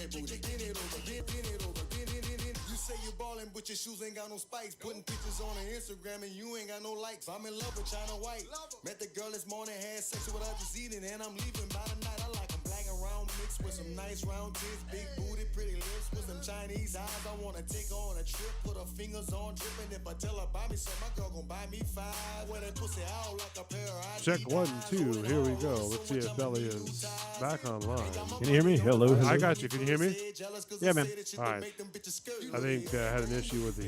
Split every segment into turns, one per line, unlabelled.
You say you ballin', but your shoes ain't got no spikes. Putting pictures on Instagram and you ain't got no likes. I'm in love with China White. Met the girl this morning, had sex with her this evening, and I'm leaving by the night. I like 'em black and round mixed with some nice round tits, big booty, pretty lips with some Chinese eyes. I wanna take her on a trip, put her fingers on dripping. If I tell her buy me some, my girl gon' buy me 5. Wear that pussy out like a pair of
Check 1, 2. Here we go. Let's see if Belly is back online.
Can you hear me? Hello, hello.
I got you. Can you hear me?
Yeah, man.
All right. I think I had an issue with the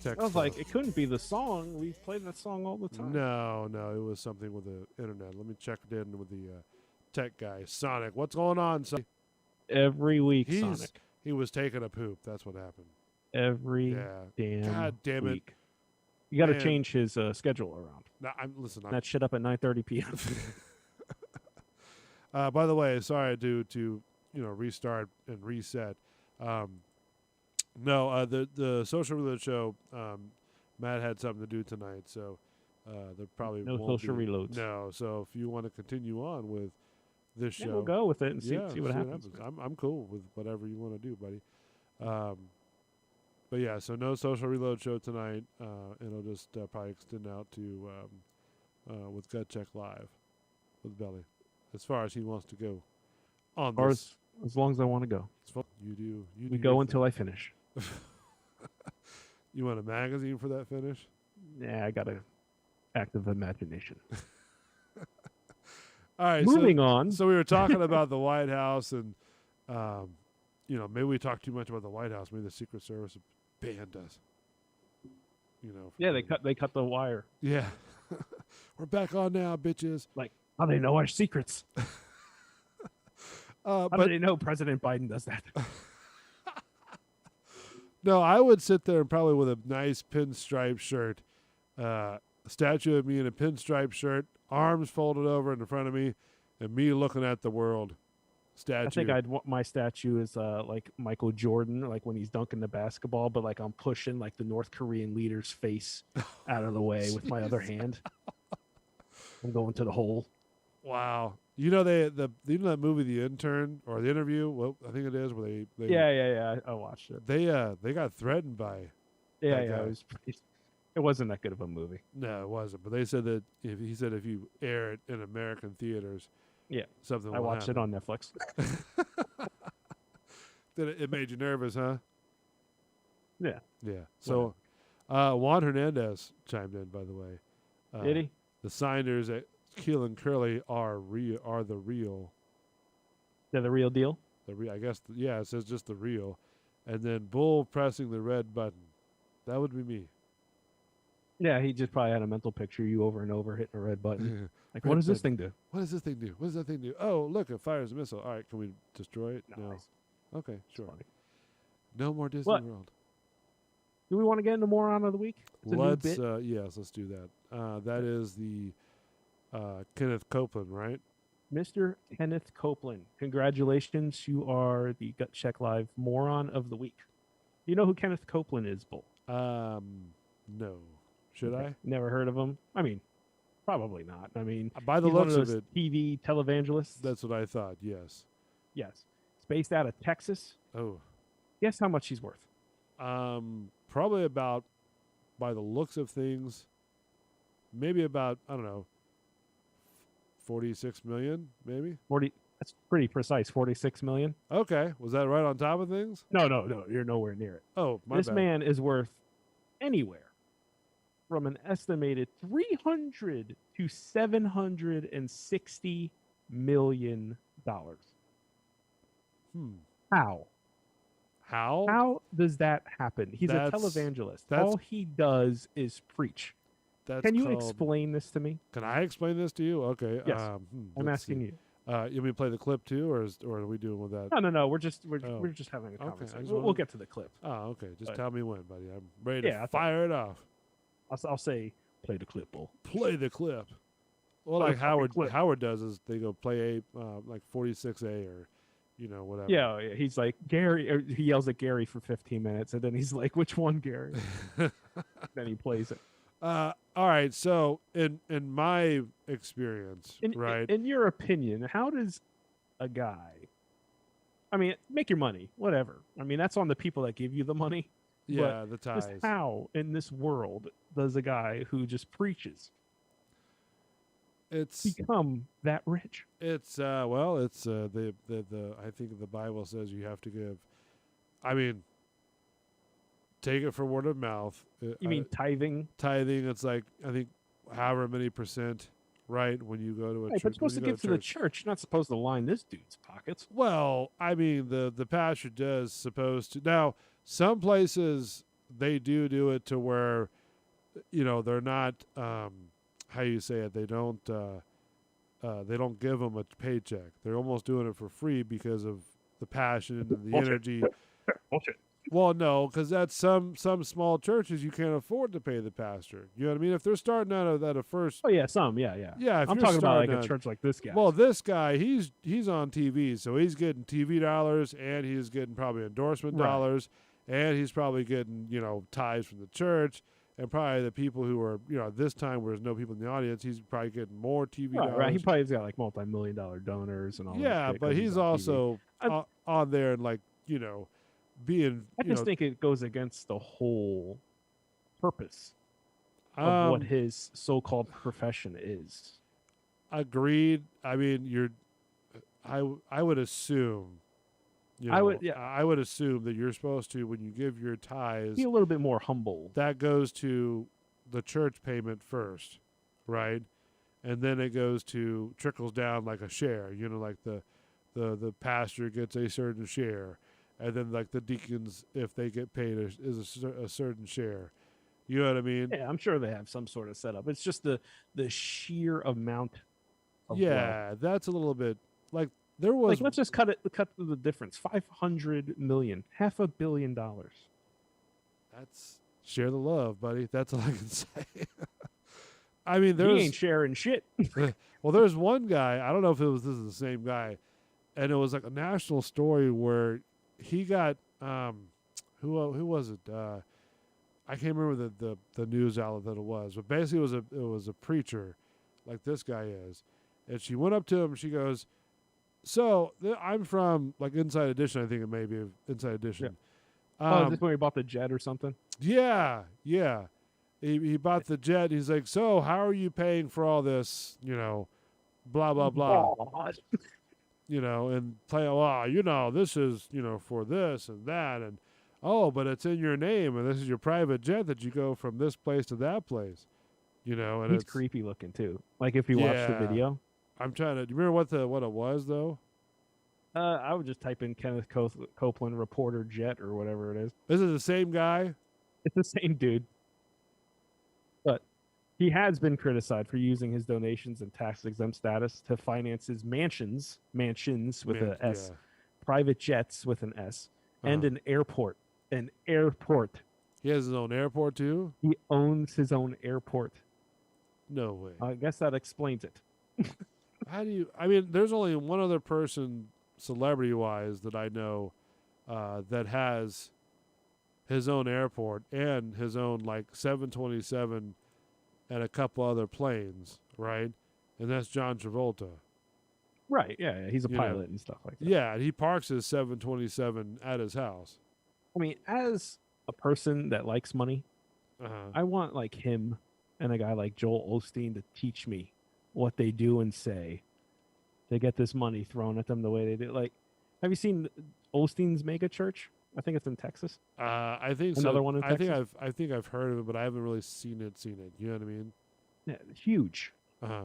text.
I was like, it couldn't be the song. We play that song all the time.
No, it was something with the internet. Let me check it in with the tech guy, Sonic. What's going on, Sonic?
Every week, Sonic.
He was taking a poop. That's what happened.
Every damn
God damn it.
week. You got to change his schedule around.
No, listen.
That shit up at 9:30 p.m.
By the way, sorry to restart and reset. No, the social reload show. Matt had something to do tonight, so there probably
no
won't
social
be,
reloads.
No, so if you want to continue on with this show,
we'll go with it and see what happens.
I'm cool with whatever you want to do, buddy. But yeah, so no social reload show tonight. It'll just probably extend out to with Gut Check Live with Belly, as far as he wants to go. On this,
as long as I want to go.
You do.
We go until I finish.
You want a magazine for that finish?
Yeah, I got an active imagination.
All right.
Moving on.
So we were talking about the White House, and maybe we talked too much about the White House. Maybe the Secret Service banned us.
Yeah, they cut the wire.
Yeah, we're back on now, bitches.
Like, how do they know our secrets? How do they know President Biden does that?
No, I would sit there and probably with a nice pinstripe shirt, a statue of me in a pinstripe shirt, arms folded over in front of me, and me looking at the world. Statue.
I think I'd want my statue is like Michael Jordan, like when he's dunking the basketball, but like I'm pushing like the North Korean leader's face out of the way with my other hand. I'm going to the hole.
Wow. You know that movie The Intern or The Interview? Well, I think it is where they
yeah. I watched it.
They got threatened by
It wasn't that good of a movie.
No, it wasn't. But they said that if you air it in American theaters, something.
I watched it on Netflix.
It made you nervous, huh?
Yeah.
Yeah. So, Juan Hernandez chimed in. By the way,
did he?
The signers at Keel and Curly are the real.
They're the real deal.
I guess. It says just the real, and then Bull pressing the red button. That would be me.
Yeah, he just probably had a mental picture you over and over hitting a red button. Like, what does this thing do?
What does this thing do? What does that thing do? Oh, look, it fires a missile. All right, can we destroy it?
Nice.
No. Okay, sure. No more Disney World.
Do we want to get into Moron of the Week?
Let's let's do that. That is the Kenneth Copeland, right?
Mr. Kenneth Copeland. Congratulations, you are the Gut Check Live Moron of the Week. You know who Kenneth Copeland is, Bull?
No. Should I?
Never heard of him. I mean, probably not. I mean,
by the looks of it,
TV televangelists.
That's what I thought. Yes.
Yes. It's based out of Texas.
Oh.
Guess how much he's worth?
Probably about, by the looks of things, maybe about, I don't know, 46 million, maybe?
40. That's pretty precise. 46 million.
Okay. Was that right on top of things?
No. You're nowhere near it.
Oh, my bad.
This man is worth anywhere from an estimated 300 to 760 million dollars. How? How does that happen? He's a televangelist. All he does is preach. Can you explain this to me? Can
I explain this to you? Okay.
Yes. I'm asking you.
You want me to play the clip too, or are we doing with that?
No. We're just having a conversation. We'll get to the clip.
Oh, okay. Just tell me when, buddy. I'm ready to fire it off.
I'll say play the clip, Bull.
Play the clip. Well, like Howard does is they go play like 46A or whatever.
Yeah. He's like Gary. Or he yells at Gary for 15 minutes, and then he's like, "Which one, Gary?" Then he plays it.
All right. So in my experience,
in your opinion, how does a guy. I mean, make your money, whatever. I mean, that's on the people that give you the money.
Yeah, the
Just
ties.
how in this world does a guy who just preaches
It's
become that rich?
well, it's the I think the Bible says you have to give. I mean, take it for word of mouth.
You mean tithing?
Tithing? It's like I think however many percent, right? When you go to a
Right,
church,
but you're supposed to
when you go
give to the church. You're not supposed to line this dude's pockets.
Well, I mean, the pastor does supposed to. Now, some places they do it to where, they're not. How you say it? They don't give them a paycheck. They're almost doing it for free because of the passion and the energy.
Bullshit.
Well, no, because that's some small churches you can't afford to pay the pastor. You know what I mean? If they're starting out at a first,
Oh yeah, yeah.
yeah. If
I'm
you're
talking about like
starting
a
out-
church like this guy.
Well, this guy, he's on TV, so he's getting TV dollars, and he's getting probably endorsement
Right.
dollars, and he's probably getting ties from the church, and probably the people who are at this time where there's no people in the audience, he's probably getting more TV dollars.
right. He probably's got like multi-million-dollar donors and all. that
Yeah,
shit
but
'cause
he's
on TV.
also
I-
on there and being.
I just think it goes against the whole purpose of what
um,
his so-called profession is.
agreed. I mean, I would assume.
I would- yeah.
I would assume that you're supposed to, when you give your tithes,
Be a little bit more humble.
that goes to the church payment first, right? And then it trickles down like a share. Like the pastor gets a certain share, and then like the deacons, if they get paid, is a certain share. You know what I mean?
Yeah, I'm sure they have some sort of setup. It's just the sheer amount of wealth.
Yeah, that's a little bit like there was.
Like, let's just cut the difference. 500 million, $500 million.
That's share the love, buddy. That's all I can say. I mean,
He
there's
ain't sharing shit.
well, there's one guy. I don't know if this is the same guy, and it was like a national story where he got who was it? I can't remember the news outlet that it was, but basically it was a preacher, like this guy is, and she went up to him. And she goes, "So I'm from like Inside Edition. I think it may be Inside Edition.
Is this when he bought the jet or something?
Yeah. He bought the jet. He's like, so how are you paying for all this? Blah blah blah. And play. Well, this is for this and that, and but it's in your name, and this is your private jet that you go from this place to that place. And
He's
it's
creepy looking too. Like if you watch the
Yeah.
video,
I'm trying to. Do you remember what it was though?
I would just type in Kenneth Copeland reporter jet or whatever it is.
Is it the same guy?
It's the same dude. But he has been criticized for using his donations and tax exempt status to finance his mansions with
Man,
an S,
yeah.
private jets with an S, and
Uh-huh.
an airport. An airport.
He has his own airport too.
He owns his own airport.
No way.
I guess that explains it.
How do you? I mean, there's only one other person, celebrity-wise, that I know that has his own airport and his own like 727 and a couple other planes, right? And that's John Travolta.
Right. Yeah. He's a
You know,
pilot and stuff like that.
Yeah, and he parks his 727 at his house.
I mean, as a person that likes money,
Uh-huh.
I want like him and a guy like Joel Osteen to teach me what they do and say to get this money thrown at them the way they do. Like, have you seen Osteen's mega church? I think it's in Texas.
I think
Another
so.
one in
I think
Texas?
I think I've heard of it, but I haven't really seen it. You know what I mean?
Yeah, huge.
Uh-huh.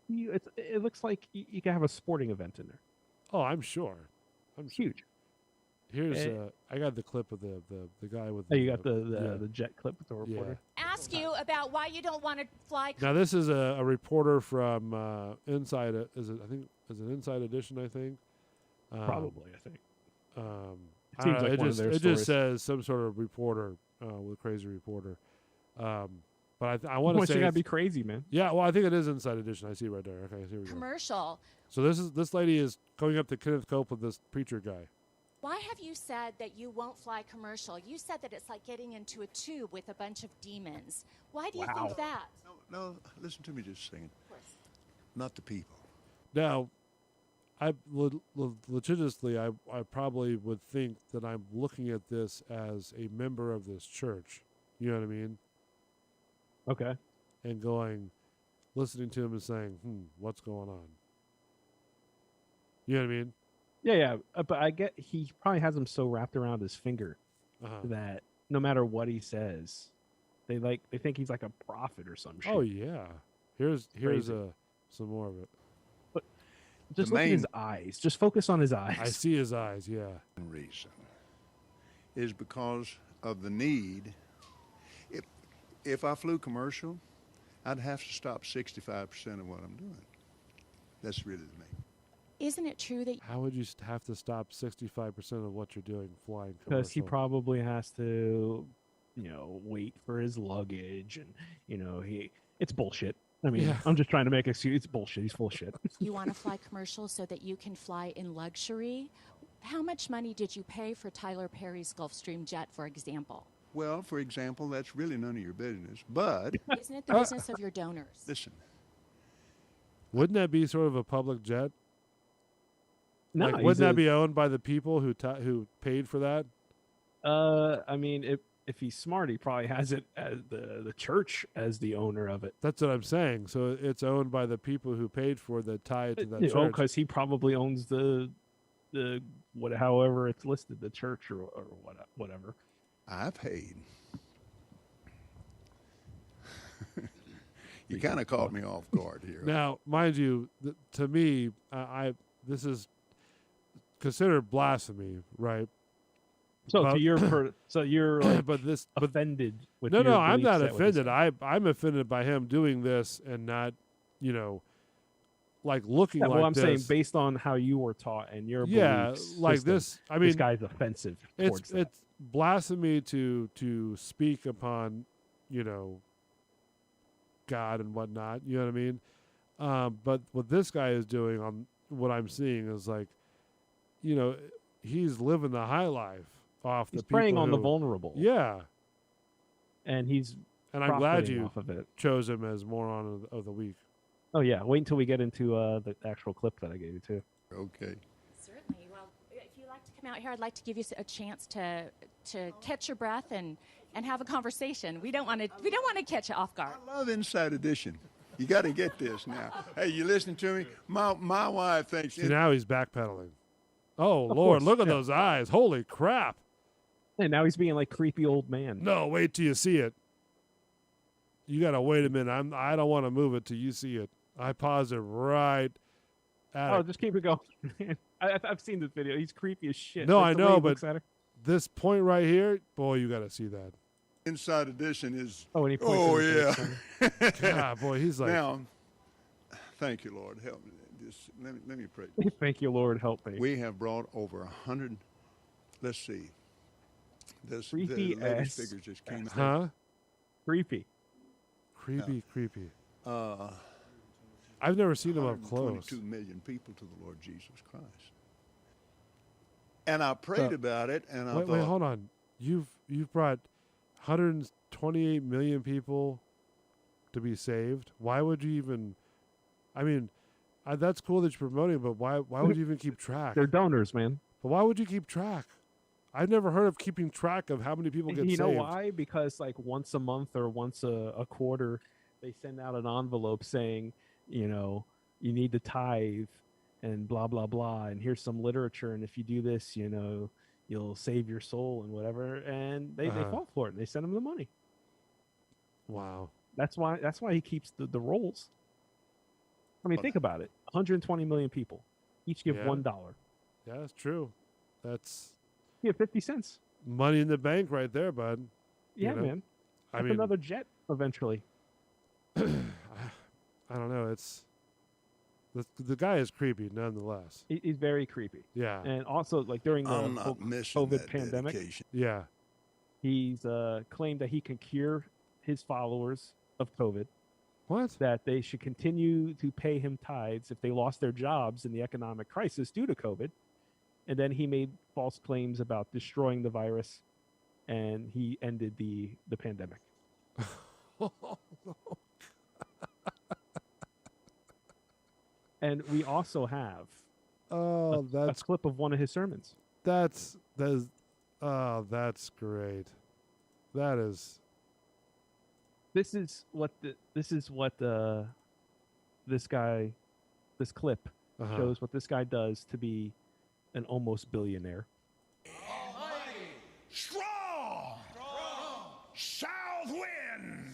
It looks like you can have a sporting event in there.
Oh, I'm sure.
It's huge.
Here's
Eh.
I got the clip of the guy with.
Oh, you got the
yeah.
jet clip with the reporter.
Ask you about why you don't want to fly.
Now this is a reporter from Inside. Is it Inside Edition? I think.
Probably, I think.
I
Seems
don't know,
like
it
one of
just
their
it just
stories.
says some sort of reporter with crazy reporter. But I want to
Once
say
you gotta
it's-
be crazy, man.
yeah. Well, I think it is Inside Edition. I see it right there. Okay, here we go.
Commercial.
So this lady is going up to Kenneth Copeland, this preacher guy.
Why have you said that you won't fly commercial? You said that it's like getting into a tube with a bunch of demons. Why do you
Wow.
think that?
No, listen to me just a second. Not the people.
Now, legitimately, I probably would think that I'm looking at this as a member of this church. You know what I mean?
Okay.
And listening to him and saying, what's going on? You know what I mean?
Yeah. But I get he probably has them so wrapped around his finger
Uh-huh.
that no matter what he says, they think he's like a prophet or some shit.
Oh yeah. Here's
Crazy.
some more of it.
Just
The
look at his
main-
eyes. Just focus on his eyes.
I see his eyes. Yeah.
Reason is because of the need. If I flew commercial, I'd have to stop 65% of what I'm doing. That's really the main.
Isn't it true that
How would you have to stop 65% of what you're doing flying commercial?
Because he probably has to, wait for his luggage, and it's bullshit. I mean,
Yeah.
I'm just trying to make excuse. It's bullshit. He's full of shit.
you want to fly commercial so that you can fly in luxury? How much money did you pay for Tyler Perry's Gulfstream jet, for example?
Well, for example, that's really none of your business. But
Isn't it the business of your donors?
listen,
Wouldn't that be sort of a public jet?
No,
like,
he's
wouldn't
a-
that be owned by the people who paid for that?
I mean, if he's smart, he probably has it as the church as the owner of it.
That's what I'm saying. So it's owned by the people who paid for the tie to that
Oh,
church.
because he probably owns the however it's listed, the church or whatever.
I paid. You kind of caught me off guard here.
Now, mind you, to me, this is considered blasphemy, right?
So
But-
you're like
but
offended with
no,
your
no, I'm
belief
not
set with this
offended.
guy.
I'm offended by him doing this and not, like looking
Yeah,
like
well, I'm saying
this.
based on how you were taught and your
Yeah,
beliefs
like
system,
this. I mean,
this guy's offensive towards
it's
that.
it's blasphemy to speak upon, God and whatnot. You know what I mean? But what this guy is doing on what I'm seeing is like, he's living the high life off
He's
the people
preying on the
who-
vulnerable.
Yeah,
and he's
and I'm glad
profiting
you
off of it.
chose him as moron of the week.
Oh yeah, wait until we get into the actual clip that I gave you too.
Okay.
Certainly. Well, if you'd like to come out here, I'd like to give you a chance to catch your breath and have a conversation. We don't want to catch you off guard.
I love Inside Edition. You got to get this now. Hey, you listening to me? My wife thinks.
See, now he's backpedaling. Oh
Of
Lord,
course,
look at
yeah.
those eyes! Holy crap!
And now he's being like creepy old man.
No, wait till you see it. You gotta wait a minute. I don't want to move it till you see it. I pause it right at
Oh,
it.
just keep it going. I've seen this video. He's creepy as shit.
No,
Like
I
the way
know,
he
but-
looks at her.
This point right here, boy, you gotta see that.
Inside Edition is.
Oh, and he points
Oh,
at his
yeah.
face.
God, boy, he's like,
Now, thank you, Lord. Help me. Just let me pray.
Thank you, Lord, help me.
We have brought over 100. Let's see. The
Creepy
latest
ass.
figures just came out.
huh?
Creepy.
Creepy.
Uh,
I've never seen him up close.
122 million people to the Lord Jesus Christ. And I prayed about it, and I
Wait,
thought,
hold on. You've brought 128 million people to be saved. Why would you even? I mean, that's cool that you're promoting, but why would you even keep track?
They're donors, man.
But why would you keep track? I've never heard of keeping track of how many people get
You know
saved.
why? Because like once a month or once a quarter, they send out an envelope saying, you need to tithe and blah blah blah, and here's some literature, and if you do this, you'll save your soul and whatever, and they
Uh-huh.
fall for it and they send him the money.
Wow.
That's why he keeps the rolls. I mean,
But-
think about it. 120 million people, each give
Yeah.
$1.
Yeah, that's true. That's
You have 50 cents.
money in the bank right there, bud.
Yeah,
know,
man.
I
That's
mean,
another jet eventually.
I don't know. It's the guy is creepy nonetheless.
He's very creepy.
Yeah.
And also, like during the
I'm
whole
not missing
COVID
that
pandemic,
dedication.
Yeah.
he's claimed that he can cure his followers of COVID,
What?
that they should continue to pay him tithes if they lost their jobs in the economic crisis due to COVID. And then he made false claims about destroying the virus, and he ended the pandemic. And we also have
Oh,
a
that's
clip of one of his sermons.
that's that's great. That is
This is what this guy, this clip
uh-huh.
shows what this guy does to be an almost billionaire.
Strong. South wind.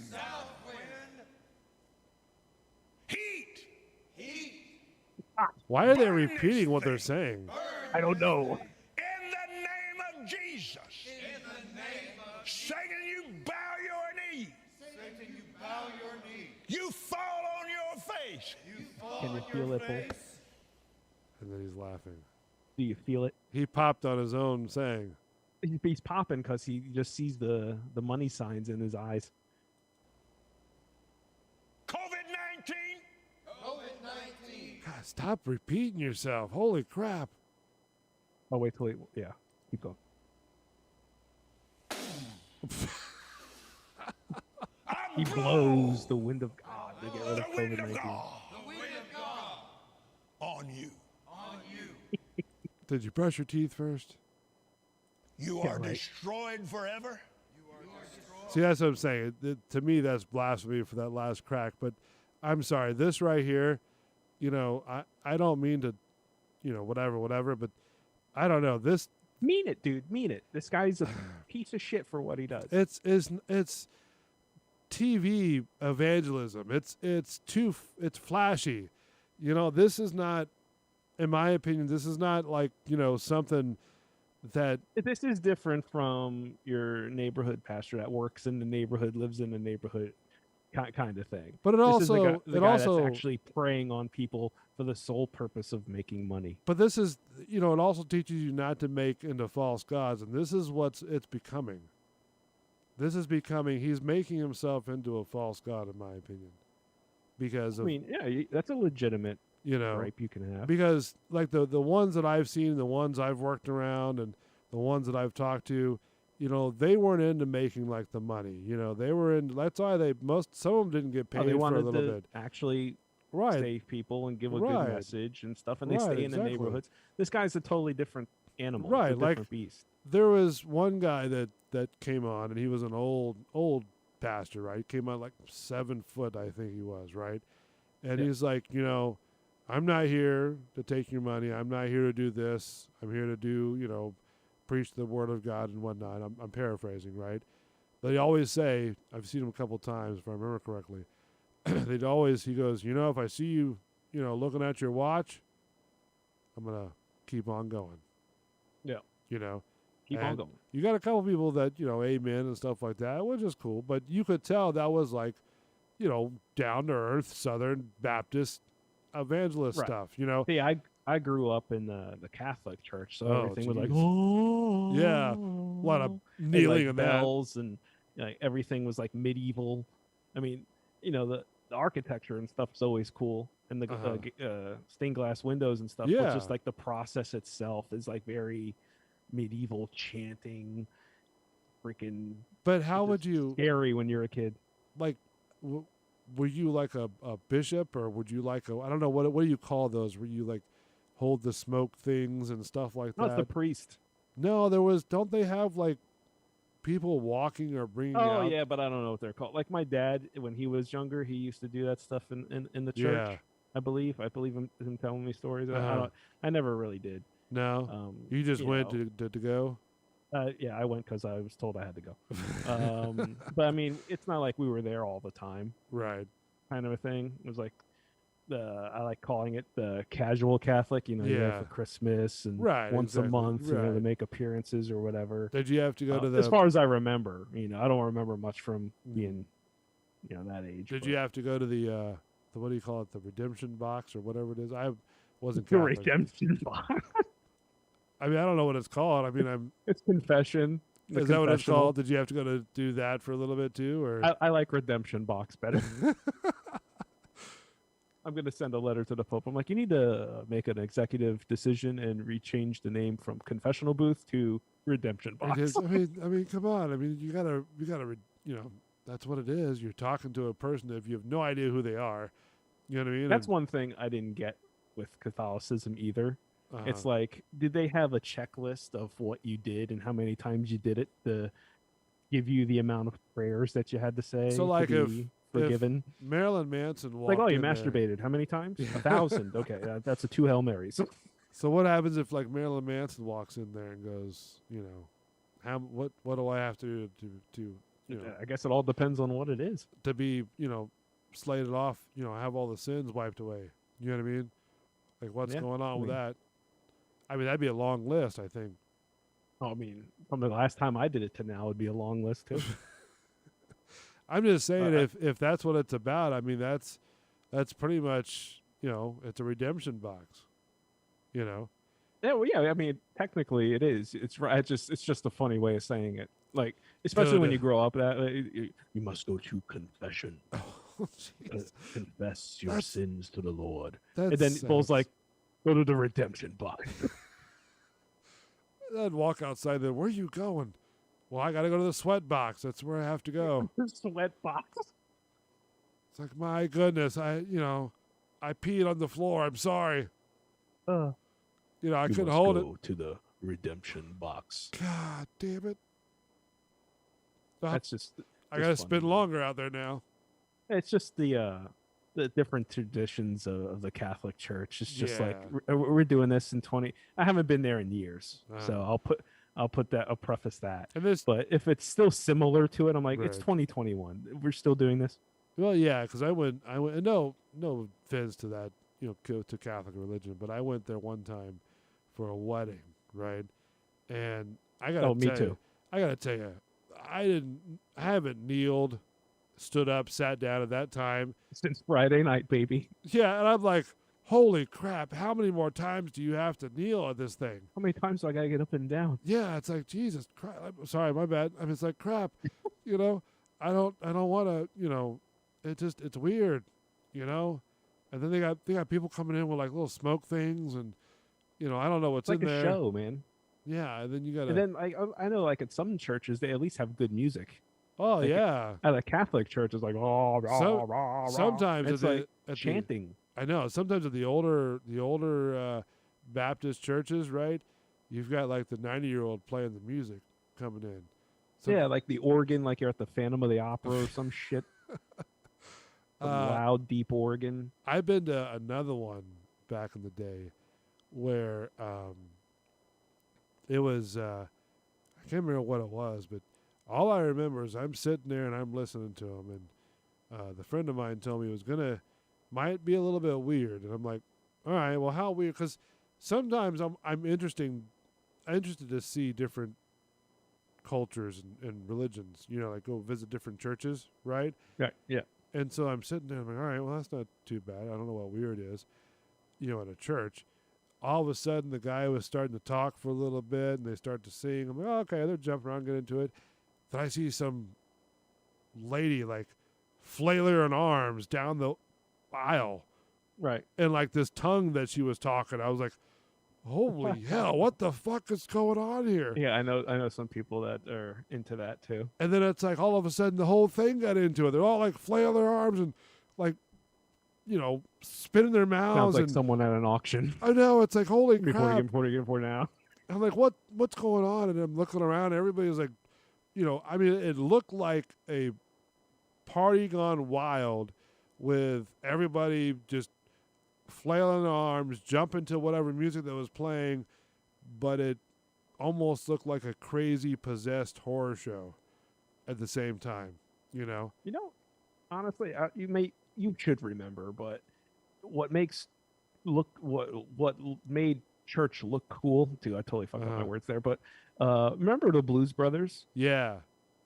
Heat.
Why are they
Burn this
repeating what they're
thing.
saying?
I don't know.
In the name of Jesus. In the name of Satan, you bow your knee. Satan, you bow your knee. You fall on your face. You fall
Can you
on
feel
your
it, Bull?
face.
And then he's laughing.
Do you feel it?
He popped on his own saying.
He's popping because he just sees the money signs in his eyes.
COVID-19.
God, stop repeating yourself. Holy crap.
Oh, wait till keep going. He blows the wind of God to get rid of
The wind of
COVID-19.
God. The wind of God. On you.
Did you brush your teeth first?
You
Yeah,
are
right.
destroyed forever.
See, that's what I'm saying. To me, that's blasphemy for that last crack. But I'm sorry. This right here, I don't mean to, whatever. But I don't know. This
Mean it, dude. Mean it. This guy's a piece of shit for what he does.
it's TV evangelism. It's flashy. This is not, in my opinion, this is not like something that
This is different from your neighborhood pastor that works in the neighborhood, lives in the neighborhood, kind of thing.
But it
This is the
also-
guy,
it also-
that's actually preying on people for the sole purpose of making money.
But this is, it also teaches you not to make into false gods, and this is what it's becoming. This is becoming. He's making himself into a false god, in my opinion, because
I
of
mean, yeah, that's a legitimate gripe you can have.
because like the ones that I've seen, the ones I've worked around, and the ones that I've talked to, they weren't into making like the money. They were in. That's why some of them didn't get paid
They
for a
wanted
little
to
bit.
actually
Right.
save people and give a
Right.
good message and stuff, and they
Right,
stay in
exactly.
the neighborhoods. This guy's a totally different animal.
Right,
It's a
like-
different beast.
There was one guy that came on, and he was an old pastor, right? He came on like 7 foot, I think he was, right? And
Yeah.
he's like, I'm not here to take your money. I'm not here to do this. I'm here to do, preach the word of God and whatnot. I'm paraphrasing, right? But they always say, I've seen him a couple times, if I remember correctly. He goes, if I see you, looking at your watch, I'm going to keep on going.
Yeah. Keep on
And
going.
You got a couple people that, amen and stuff like that, which is cool. But you could tell that was like, down to earth Southern Baptist evangelist
Right.
stuff,
See, I grew up in the Catholic church, so
Oh,
everything was like,
geez.
oh,
Yeah, a lot of
and,
kneeling
like,
and that.
bells, and everything was like medieval. I mean, the architecture and stuff is always cool, and the stained glass windows and stuff. But
Yeah.
just like the process itself is like very medieval chanting, freaking
But how
it's
would you,
scary when you're a kid.
like, were you like a bishop, or would you like I don't know, what do you call those? Were you like hold the smoke things and stuff like
No, it's the
that?
priest.
No, don't they have like people walking or bringing
Oh
out?
yeah, but I don't know what they're called. Like my dad, when he was younger, he used to do that stuff in the church.
Yeah.
I believe him telling me stories.
Uh-huh.
I never really did.
No, you just went
know.
to go.
Yeah, I went because I was told I had to go. But I mean, it's not like we were there all the time,
Right.
kind of a thing. It was like I like calling it the casual Catholic. You're there
Yeah.
for Christmas and
Right,
once
exactly,
a month, to
right.
make appearances or whatever.
Did you have to go to the?
As far as I remember, I don't remember much from being, that age.
Did
but-
you have to go to the what do you call it, the redemption box or whatever it is? I wasn't
The
Catholic.
redemption box.
I mean, I don't know what it's called. I mean,
It's confession. The
is that what it's
confessional.
called? Did you have to go to do that for a little bit too, or?
I like redemption box better. I'm going to send a letter to the Pope. I'm like, you need to make an executive decision and rechange the name from confessional booth to redemption box.
Because, I mean, come on. I mean, you gotta, that's what it is. You're talking to a person if you have no idea who they are. You know what I mean?
That's one thing I didn't get with Catholicism either. It's like, did they have a checklist of what you did and how many times you did it to give you the amount of prayers that you had to say
So, like,
to
if
be forgiven?
Marilyn Manson walked
Like, oh, you
in there-
masturbated. How many times? 1,000. Okay, that's a 2 Hail Marys.
So what happens if like Marilyn Manson walks in there and goes, what do I have to do to
I guess it all depends on what it is.
to be slated off, have all the sins wiped away. You know what I mean? Like what's
Yeah,
going on with
I mean-
that? I mean that'd be a long list. I think.
I mean, from the last time I did it to now, it'd be a long list too.
I'm just saying
I-
if that's what it's about, I mean that's pretty much it's a redemption box.
Yeah, well, yeah. I mean, technically, it is. It's right. It's just a funny way of saying it. Like, especially when
Dude.
you grow up, that you must go to confession,
Oh, jeez.
confess your
That's-
sins to the Lord,
That
and then Bull's
sounds-
like, go to the redemption box.
I'd walk outside there. Where are you going? Well, I got to go to the sweat box. That's where I have to go.
Sweat box.
It's like, my goodness, I peed on the floor. I'm sorry. I couldn't hold it.
to the redemption box.
God damn it. Well,
That's just.
I
just
got to
funny,
spend
man.
longer out there now.
It's just the different traditions of the Catholic Church. It's just like
Yeah.
we're doing this in 20. I haven't been there in years, so
Uh-huh.
I'll preface that.
And this,
But if it's still similar to it, I'm like, it's
Right.
2021. We're still doing this.
well, yeah, because I went, and no offense to that, to Catholic religion, but I went there one time for a wedding, right? And I got to
Oh, me
tell you,
too.
I got to tell you, I haven't kneeled, stood up, sat down at that time.
Since Friday night, baby.
Yeah, and I'm like, holy crap, how many more times do you have to kneel at this thing?
How many times do I gotta get up and down?
Yeah, it's like Jesus Christ. I'm sorry, my bad. I mean, it's like crap. I don't want to. It's weird, And then they got people coming in with like little smoke things, and I don't know what's
It's like
in
a
there.
show, man.
Yeah, and then you got
And then I know, like at some churches, they at least have good music.
oh
like,
yeah.
At a Catholic church, it's like oh, rah,
Some-
rah, rah.
Sometimes
it's
at
like
the,
chanting.
I know. Sometimes at the older Baptist churches, right? You've got like the 90-year-old playing the music coming in. Some-
Yeah, like the organ, like you're at the Phantom of the Opera or some shit. Some loud, deep organ.
I've been to another one back in the day where it was I can't remember what it was, but all I remember is I'm sitting there and I'm listening to him, and the friend of mine told me it was might be a little bit weird, and I'm like, all right, well, how weird? Because sometimes I'm interested to see different cultures and religions, like go visit different churches, right?
Right. Yeah.
And so I'm sitting there, I'm like, all right, well, that's not too bad. I don't know what weird is, at a church. All of a sudden, the guy was starting to talk for a little bit, and they start to sing. I'm like, oh, okay, they're jumping around, get into it. Then I see some lady, like, flailing her arms down the aisle,
Right.
and, like, this tongue that she was talking. I was like, holy hell, what the fuck is going on here?
Yeah, I know some people that are into that too.
And then it's like all of a sudden the whole thing got into it. They're all like flailing their arms and like, spinning their
Sounds
mouths.
like
And
someone at an auction.
I know, it's like, holy
Before you
crap.
get for now.
I'm like, what's going on? And I'm looking around. Everybody's like, I mean, it looked like a party gone wild with everybody just flailing their arms, jumping to whatever music that was playing, but it almost looked like a crazy possessed horror show at the same time,
Honestly, you should remember, but what made church look cool too? I totally fucked up my
Uh-huh.
words there, but remember the Blues Brothers?
Yeah.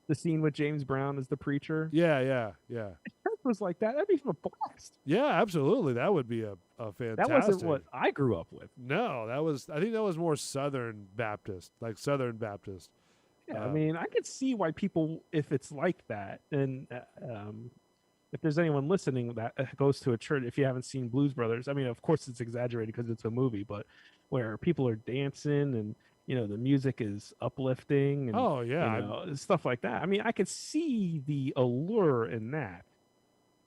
The scene with James Brown as the preacher.
Yeah.
Church was like that. That'd be a blast.
Yeah, absolutely. That would be a fantastic.
That wasn't what I grew up with.
No, I think that was more Southern Baptist, like Southern Baptist.
Yeah, I mean, I could see why people, if it's like that, and if there's anyone listening that goes to a church, if you haven't seen Blues Brothers, I mean, of course it's exaggerated because it's a movie, but where people are dancing and the music is uplifting and
Oh, yeah.
stuff like that. I mean, I could see the allure in that,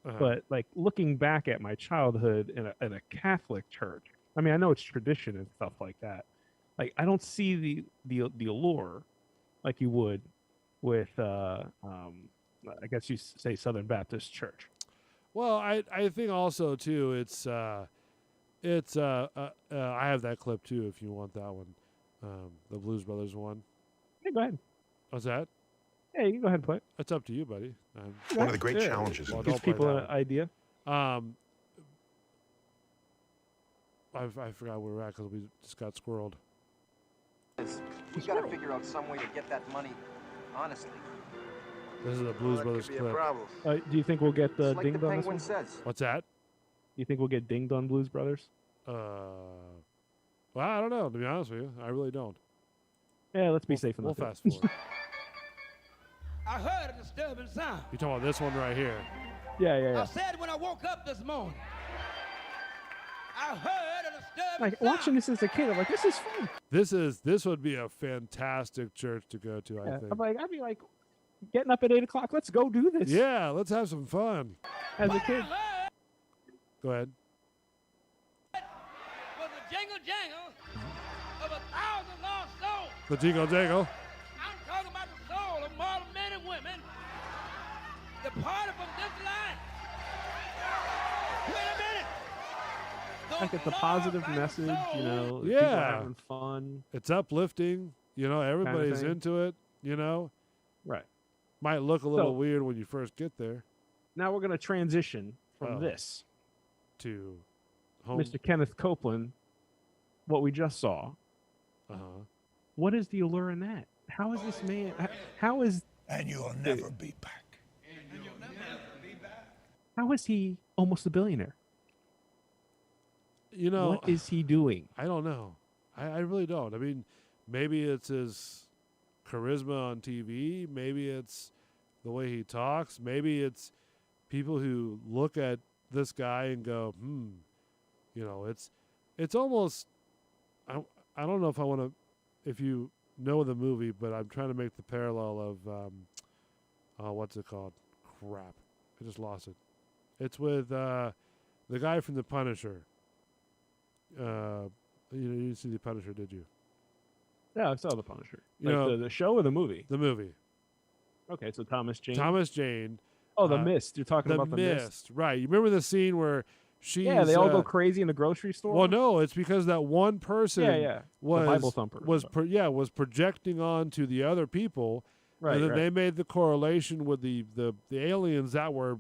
Uh-huh.
but like looking back at my childhood in a Catholic church, I mean, I know it's tradition and stuff like that. Like, I don't see the allure like you would with, I guess you say Southern Baptist Church.
Well, I think also too I have that clip too if you want that one, the Blues Brothers one.
Hey, go ahead.
What's that?
Yeah, you can go ahead and play it.
It's up to you, buddy.
One of the great
Yeah.
challenges.
Well,
Gives
don't play
people
that
an idea.
one. I forgot where we're at because we just got squirreled.
We got to figure out some way to get that money honestly.
This is the Blues Brothers clip.
Do you think we'll get
It's like
dinged
the
on this
Penguin
one?
says.
What's that?
Do you think we'll get dinged on Blues Brothers?
Well, I don't know. To be honest with you, I really don't.
Yeah, let's be safe
We'll
enough.
fast forward.
I heard a disturbing sound.
You talking about this one right here?
Yeah.
I said when I woke up this morning, I heard a disturbing
Like,
sound.
watching this as a kid, I'm like, this is fun.
This would be a fantastic church to go to. I
Yeah,
think.
I'd be like, getting up at 8 o'clock. Let's go do this.
Yeah, let's have some fun.
As a
What
kid.
I heard
Go ahead.
was the jingle jangle of 1,000 lost souls.
The jingle jangle.
I'm talking about the soul of mortal men and women departed from this life. Wait a minute. Those
Like, it's a
lost
positive
by the
message, you
soul.
know. People
Yeah.
having fun.
It's uplifting. Everybody's
thing.
into it.
Right.
Might look a little
So-
weird when you first get there.
Now we're going to transition from
Oh.
this.
To home.
Mr. Kenneth Copeland, what we just saw.
Uh-huh.
What is the allure in that? How is this man? How is
And you'll never be back.
how is he almost a billionaire? What is he doing?
I don't know. I really don't. I mean, maybe it's his charisma on TV. Maybe it's the way he talks. Maybe it's people who look at this guy and go, it's almost, I don't know if I want to, if you know the movie, but I'm trying to make the parallel of, what's it called? Crap. I just lost it. It's with the guy from The Punisher. You didn't see The Punisher, did you?
Yeah, I saw The Punisher.
You
Like
know-
the show or the movie?
The movie.
Okay, so Thomas Jane.
Thomas Jane.
Oh, The Mist. You're talking
The
about The Mist.
Mist. Right. You remember the scene where she's...
Yeah, they all go crazy in the grocery store.
Well, no, it's because that one person
Yeah.
was
The Bible thumper.
was projecting on to the other people,
Right,
and then
right.
they made the correlation with the aliens that were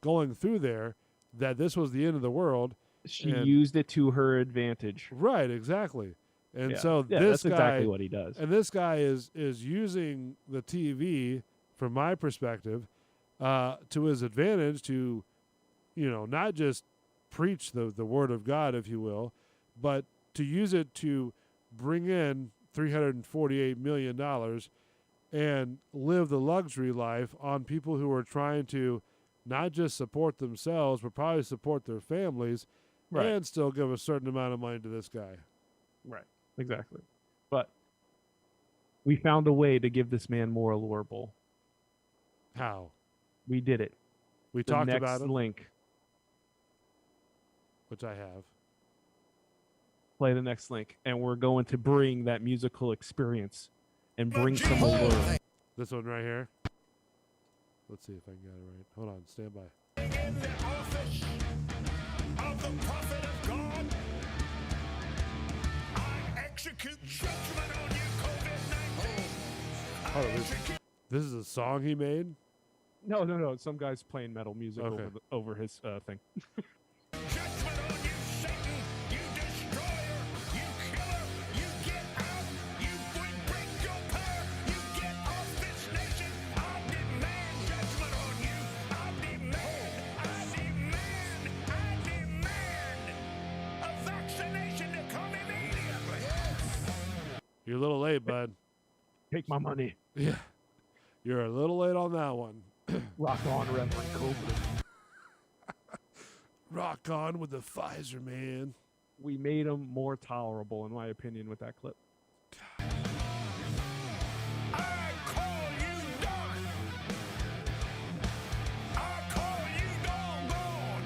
going through there, that this was the end of the world.
She
and-
used it to her advantage.
Right, exactly. And
Yeah.
so
Yeah,
this
that's
guy,
exactly what he does.
And this guy is using the TV, from my perspective, to his advantage to, not just preach the word of God, if you will, but to use it to bring in $348 million and live the luxury life on people who are trying to not just support themselves, but probably support their families,
Right.
and still give a certain amount of money to this guy.
Right. Exactly. But we found a way to give this man more allurable.
How?
We did it.
We
The
talked
next
about it,
link.
which I have.
Play the next link, and we're going to bring that musical experience and bring some allure.
This one right here. Let's see if I can get it right. Hold on, stand by.
In the office of the prophet of God, I execute judgment on you, COVID-19.
Oh, this is a song he made?
No. Some guy's playing metal music
Okay.
over his thing.
Judgment on you, Satan, you destroyer, you killer, you get out, you break your power, you get off this nation. I demand judgment on you. I demand a vaccination to come immediately.
You're a little late, bud.
Take my money.
Yeah. You're a little late on that one.
Rock on, Reverend Copeland.
Rock on with the Pfizer, man.
We made him more tolerable, in my opinion, with that clip.
I call you done. I call you doggone.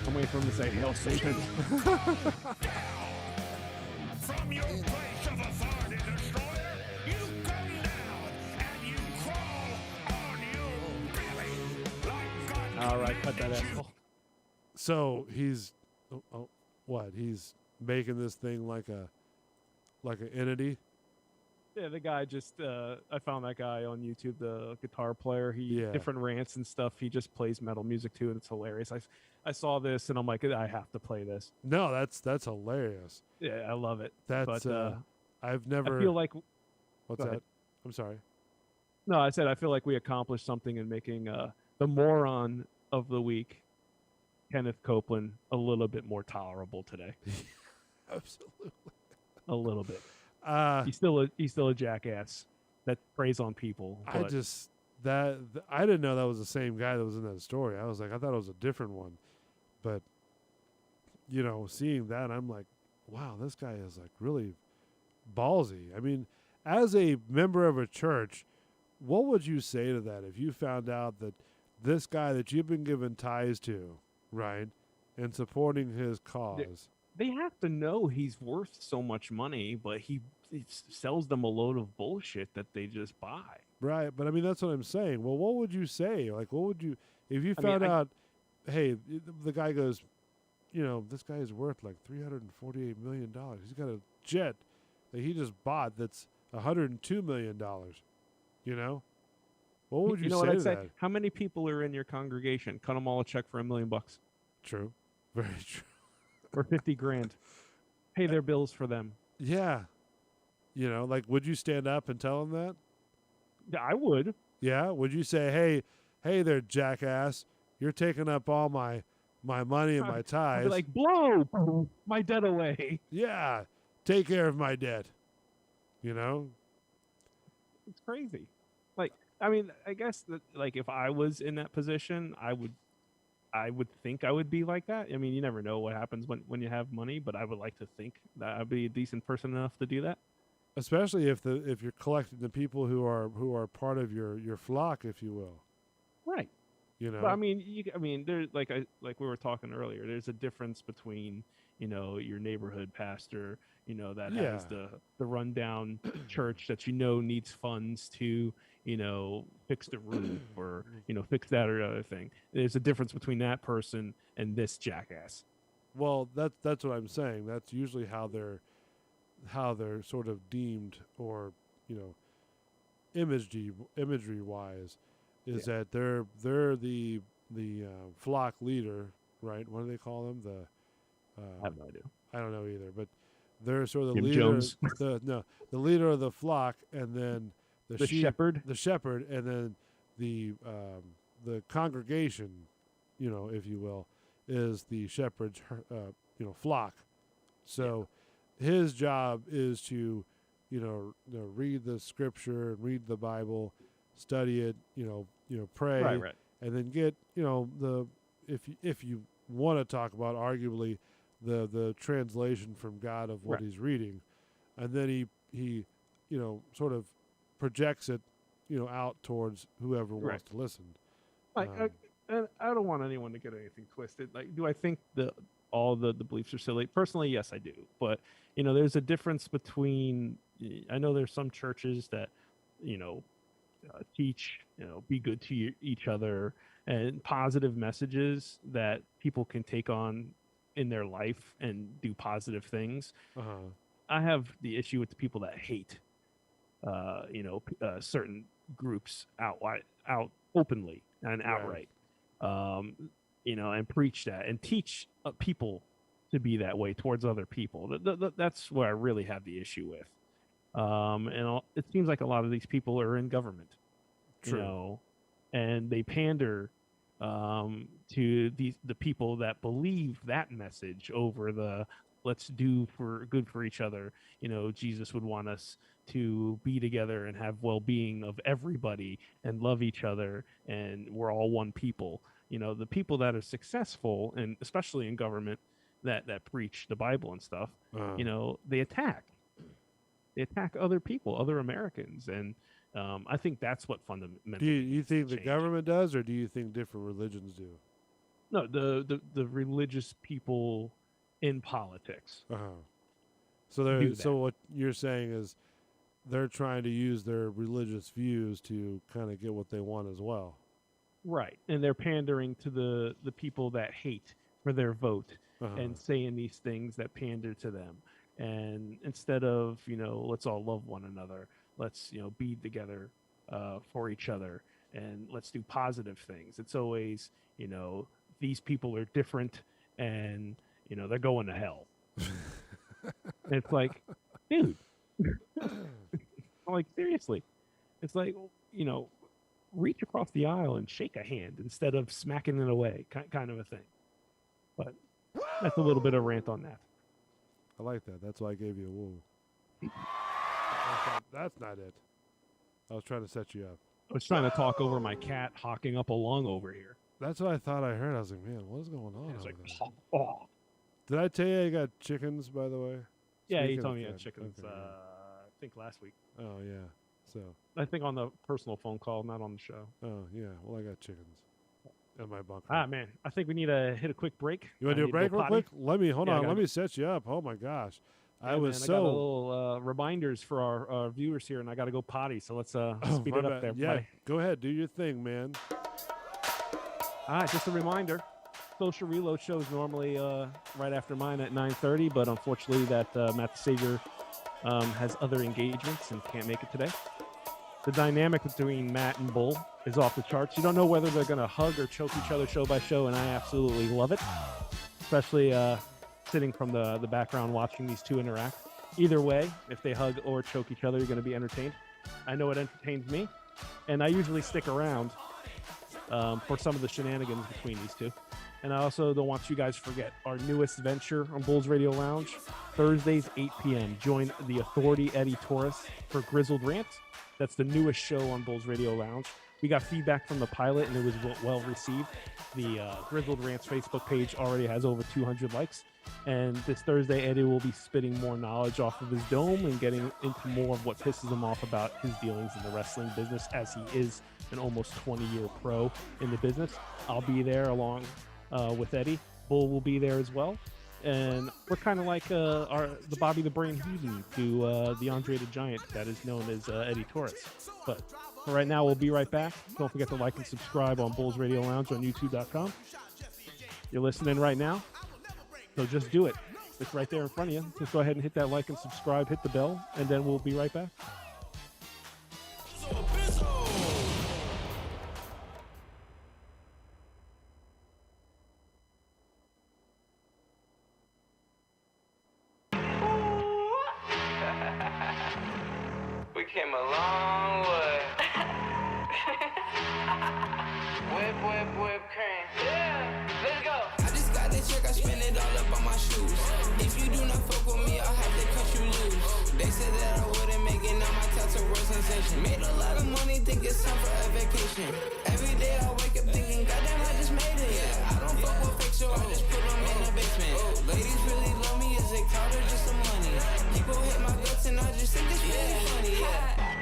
I'm waiting for him to say, "Hail Satan."
Down. from your place of authority, destroyer, you come down and you crawl on your belly like God
All right, cut that
commanded you.
asshole.
So he's what? He's making this thing like an entity.
Yeah, the guy just I found that guy on YouTube, the guitar player. He
Yeah.
different rants and stuff. He just plays metal music too, and it's hilarious. I saw this and I'm like, I have to play this.
No, that's hilarious.
Yeah, I love it.
That's
but
I've
I
never.
feel like
What's
go
that?
ahead.
I'm sorry.
No, I said I feel like we accomplished something in making the moron of the week, Kenneth Copeland, a little bit more tolerable today.
Absolutely.
A little bit.
Uh,
He's still a jackass that preys on people.
I
but
just I didn't know that was the same guy that was in that story. I was like, I thought it was a different one, but seeing that, I'm like, wow, this guy is like really ballsy. I mean, as a member of a church, what would you say to that if you found out that this guy that you've been given ties to, right, and supporting his cause?
they have to know he's worth so much money, but he sells them a load of bullshit that they just buy.
Right, but I mean that's what I'm saying. Well, what would you say? Like, what would you if you
I mean,
found out? Hey, the guy goes, this guy is worth like $348 million. He's got a jet that he just bought that's $102 million. What would you,
know
say
what I'd
to
say?
that?
How many people are in your congregation? Cut them all a check for $1 million
True, very true.
or 50 grand. Pay their bills for them.
Yeah, like, would you stand up and tell him that?
Yeah, I would.
Yeah, would you say, hey there, jackass, you're taking up all my money and my
I'd
ties.
be like, blow my debt away.
Yeah, take care of my debt.
It's crazy. Like, I mean, I guess that, like, if I was in that position, I would think I would be like that. I mean, you never know what happens when you have money, but I would like to think that I'd be a decent person enough to do that.
Especially if you're collecting the people who are part of your flock, if you will.
Right. But I mean, there's like we were talking earlier. There's a difference between your neighborhood pastor, that has
Yeah.
the rundown church that needs funds to fix the roof or fix that or other thing. There's a difference between that person and this jackass.
Well, that's what I'm saying. That's usually how they're sort of deemed, or imagery wise, is that they're the flock leader, right? What do they call them?
I have no idea.
I don't know either, but they're sort of the
Jim
leader.
Jones.
The leader of the flock, and then
The
sheep,
shepherd.
the shepherd, and then the congregation, if you will, is the shepherd's flock. So his job is to read the scripture and read the Bible, study it, pray,
Right.
and then get if you want to talk about arguably the translation from God of what
Right.
he's reading, and then he sort of projects it out towards whoever wants
Right.
to listen.
Like, and I don't want anyone to get anything twisted. Like, do I think all the beliefs are silly? Personally, yes, I do. But there's a difference between. I know there's some churches that teach be good to each other and positive messages that people can take on in their life and do positive things. I have the issue with the people that hate certain groups out openly and outright, and preach that and teach people to be that way towards other people. That's where I really have the issue with. It seems like a lot of these people are in government,
True.
and they pander to the people that believe that message over the let's do for good for each other. Jesus would want us to be together and have well-being of everybody and love each other, and we're all one people. The people that are successful, and especially in government, that preach the Bible and stuff, they attack other people, other Americans, and I think that's what fundamentally.
Do you think the
change.
government does, or do you think different religions do?
No, the religious people in politics.
So they're
do
so
that.
what you're saying is they're trying to use their religious views to kind of get what they want as well.
Right, and they're pandering to the people that hate for their vote
Uh-huh.
and saying these things that pander to them. And instead of let's all love one another, let's be together for each other, and let's do positive things. It's always these people are different, and they're going to hell. And it's like, dude, like seriously, it's like reach across the aisle and shake a hand instead of smacking it away, kind of a thing. But that's a little bit of rant on that.
I like that. That's why I gave you a woo. That's not it. I was trying to set you up.
I was trying to talk over my cat hawking up a lung over here.
That's what I thought I heard. I was like, man, what is going on?
It's
over
like,
there?
oh.
Did I tell you I got chickens, by the way?
Yeah, you
Speaking
told
of
me you had
cat.
chickens,
Okay, yeah.
I think last week.
Oh, yeah. So,
I think on the personal phone call, not on the show.
oh, yeah. Well, I got chickens in my bunker.
Ah, man, I think we need to hit a quick break.
You want
I
to do a
need
break
go
real
potty.
quick? Hold
Yeah, I
on.
gotta
Let me set you up. Oh, my gosh.
Yeah,
I was
man, I got a
so.
little reminders for our viewers here, and I got to go potty, so let's
Oh,
speed
my
it up
bad.
there.
Yeah,
buddy.
go ahead. Do your thing, man.
All right, just a reminder. Social Reload show is normally right after mine at 9:30, but unfortunately that Matt the Savior has other engagements and can't make it today. The dynamic between Matt and Bull is off the charts. You don't know whether they're going to hug or choke each other show by show, and I absolutely love it, especially sitting from the background watching these two interact. Either way, if they hug or choke each other, you're going to be entertained. I know it entertains me, and I usually stick around for some of the shenanigans between these two. And I also don't want you guys to forget our newest venture on Bulls Radio Lounge, Thursdays, 8 p.m. Join the Authority Eddie Torres for Grizzled Rant. That's the newest show on Bulls Radio Lounge. We got feedback from the pilot, and it was well received. The Grizzled Rants Facebook page already has over 200 likes. And this Thursday, Eddie will be spitting more knowledge off of his dome and getting into more of what pisses him off about his dealings in the wrestling business, as he is an almost 20-year pro in the business. I'll be there along with Eddie. Bull will be there as well. And we're kind of like the Bobby the Brain Heenan to the Andre the Giant that is known as Eddie Torres. But for right now, we'll be right back. Don't forget to like and subscribe on Bulls Radio Lounge on YouTube.com. You're listening right now, so just do it. It's right there in front of you. Just go ahead and hit that like and subscribe, hit the bell, and then we'll be right back.
We came a long way. Whip cream. Yeah, let's go.
I just got the check, I spend it all up on my shoes. If you do not fuck with me, I'll have to cut you loose. They said that I wouldn't make it, now my tats are world sensation. Made a lot of money, think it's time for a vacation. Every day I wake up thinking, goddamn, I just made it. Yeah, I don't fuck with fake, so I just put them in the basement. Ladies really love me, is it clout or just some money? People hit my guts and I just think it's really funny.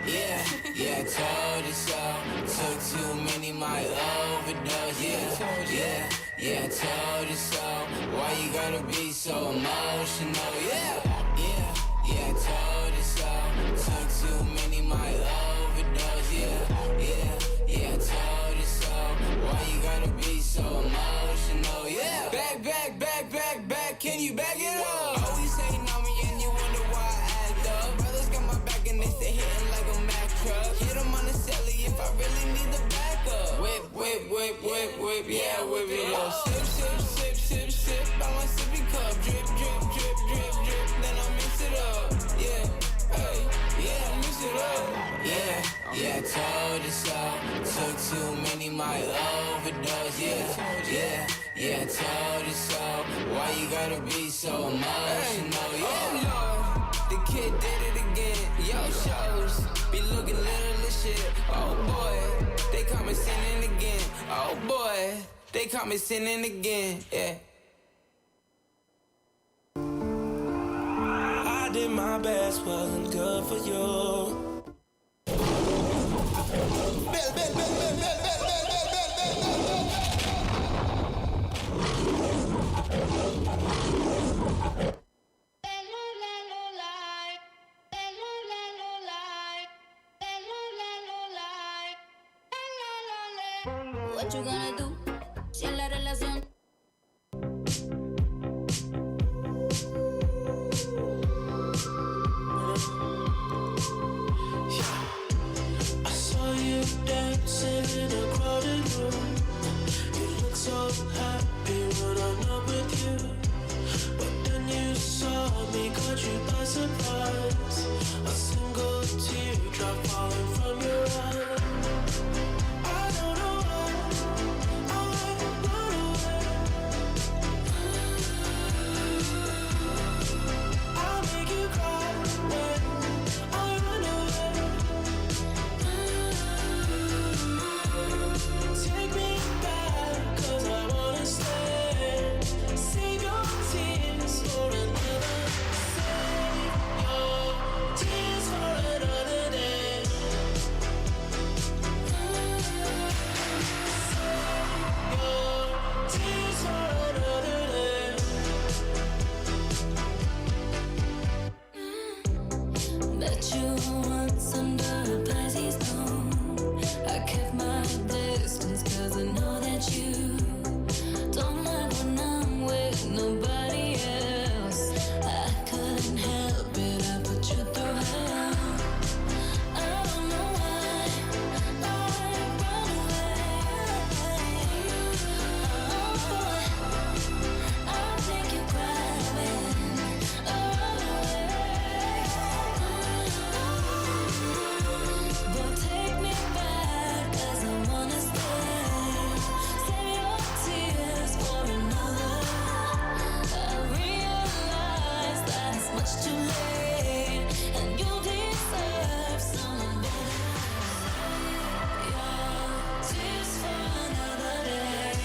Yeah, I told you so. Took too many, my overdose. Yeah, I told you so. Why you gotta be so emotional? Yeah, I told you so. Took too many, my overdose. Yeah, I told you so. Why you gotta be so emotional? Yeah, back, can you back it up? Always hating on me and you wonder why I act up. Brothers got my back and they stay hitting like a Mack truck. Hit them on the celly if I really need the backup. Whip, yeah, whip it up. Sip, by my sippy cup. Drip, then I mix it up. I mix it up. Yeah, I told you so. Took too many, my overdose. Yeah, I told you so. Why you gotta be so emotional? Yeah. Oh Lord, the kid did it again. Yo shows be looking little as shit. Oh boy, they caught me sinning again. Oh boy, they caught me sinning again. Yeah. I did my best, wasn't good for you.
What you gonna do? Si en la relación.
I saw you dancing in a crowded room. You look so happy when I'm not with you. But then you saw me, caught you by surprise. A single teardrop falling from your eye. I don't know why I run away. I'll make you cry when I run away. Take me back, 'cause I wanna stay. Save your tears for another. Save your tears for another day. Save your tears for another day.
Bet you once under a Pisces moon. I kept my distance 'cause I know that you don't like when I'm with nobody else. I couldn't help it, I put you through hell. I don't know why I run away. I'll make you cry when I run away. But take me back, 'cause I wanna stay. Save your tears for another. I realize that it's much too late, and you deserve someone better. Save your tears for another day.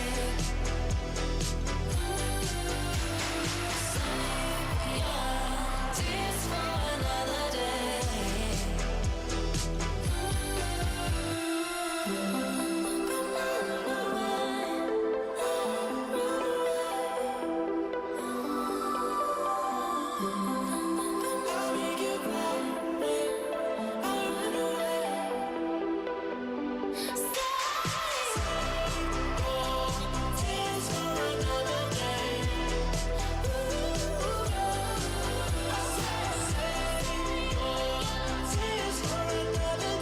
Save your tears for another day.
I'll make you cry when I run away. Save your tears for another day. I said save your tears for another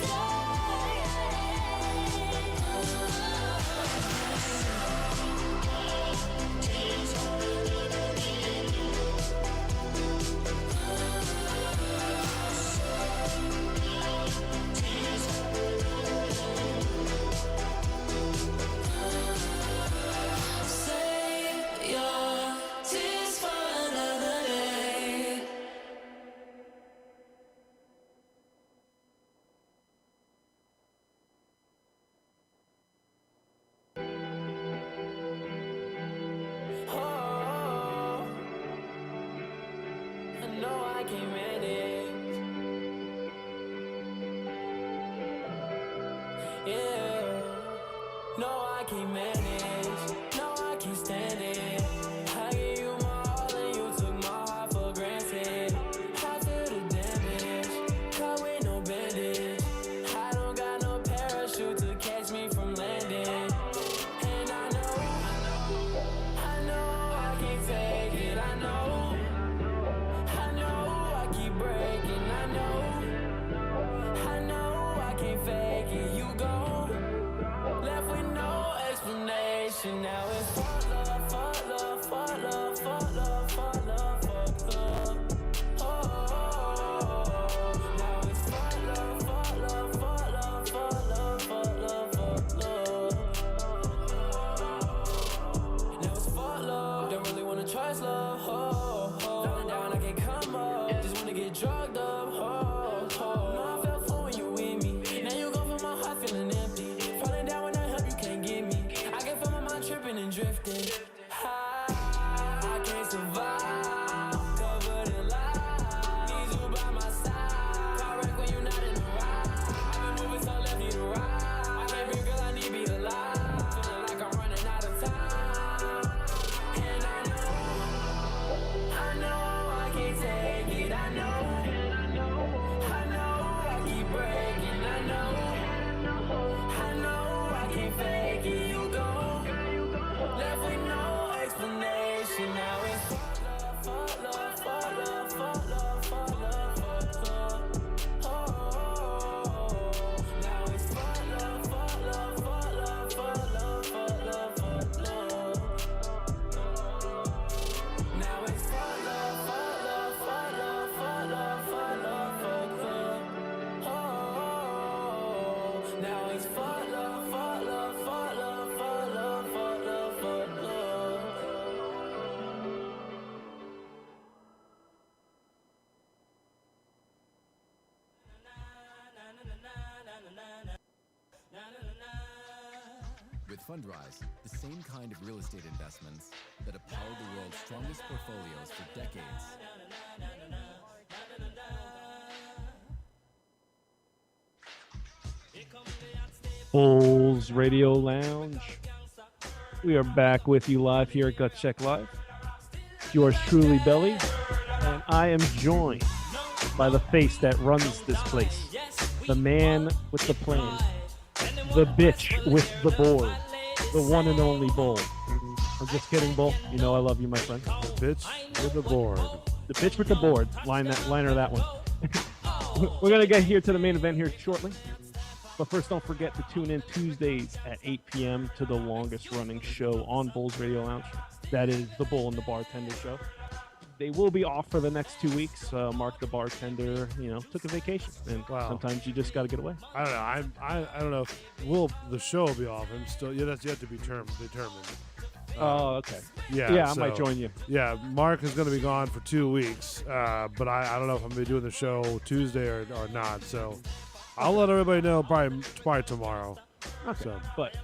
Save your tears for another day. Oh, I know I can't manage. Yeah, no, I can't manage. No, I can't stand it. I gave you my all and you took my heart for granted. I feel the damage, caught with no bandage. I don't got no parachute to catch me from landing. And I know I can't take it. I know I keep breaking. I know I can't fake it. You go left with no explanation. Now it's fuck love, fuck love, fuck love, fuck love, fuck love, fuck love. Oh, now it's fuck love, fuck love, fuck love, fuck love, fuck love, fuck love. Now it's fuck love. Don't really wanna trust love. Falling down, I can't come up. Just wanna get drugged up. No, I felt full when you with me. Now you go from my heart feeling empty. Falling down when I help, you can't get me. I can feel my mind tripping and drifting. I can't survive. Covered in lies. Need you by my side. Car wreck when you're not in the ride. I've been moving so left you to right. I can't be, girl, I need be alive. Feeling like I'm running out of time. And I know I can't take it. I know I keep breaking. I know I can't fake it. You
With Fundrise, the same kind of real estate investments that have powered the world's strongest portfolios for decades.
Bulls Radio Lounge. We are back with you live here at Gut Check Live. Yours truly, Belly, and I am joined by the face that runs this place, the man with the plan, the bitch with the board, the one and only Bull. I'm just kidding, Bull. You know I love you, my friend.
The bitch with the board.
The bitch with the board. Liner that one. We're gonna get here to the main event here shortly. But first, don't forget to tune in Tuesdays at 8 p.m. to the longest running show on Bulls Radio Lounge. That is the Bull and the Bartender Show. They will be off for the next 2 weeks. Mark the bartender, took a vacation, and sometimes you just got to get away.
I don't know. I don't know. The show will be off? I'm still. Yeah, that's yet to be determined.
Oh, okay.
Yeah,
I might join you.
Yeah, Mark is going to be gone for 2 weeks, but I don't know if I'm going to be doing the show Tuesday or not. So I'll let everybody know probably tomorrow.
Okay.
So.
But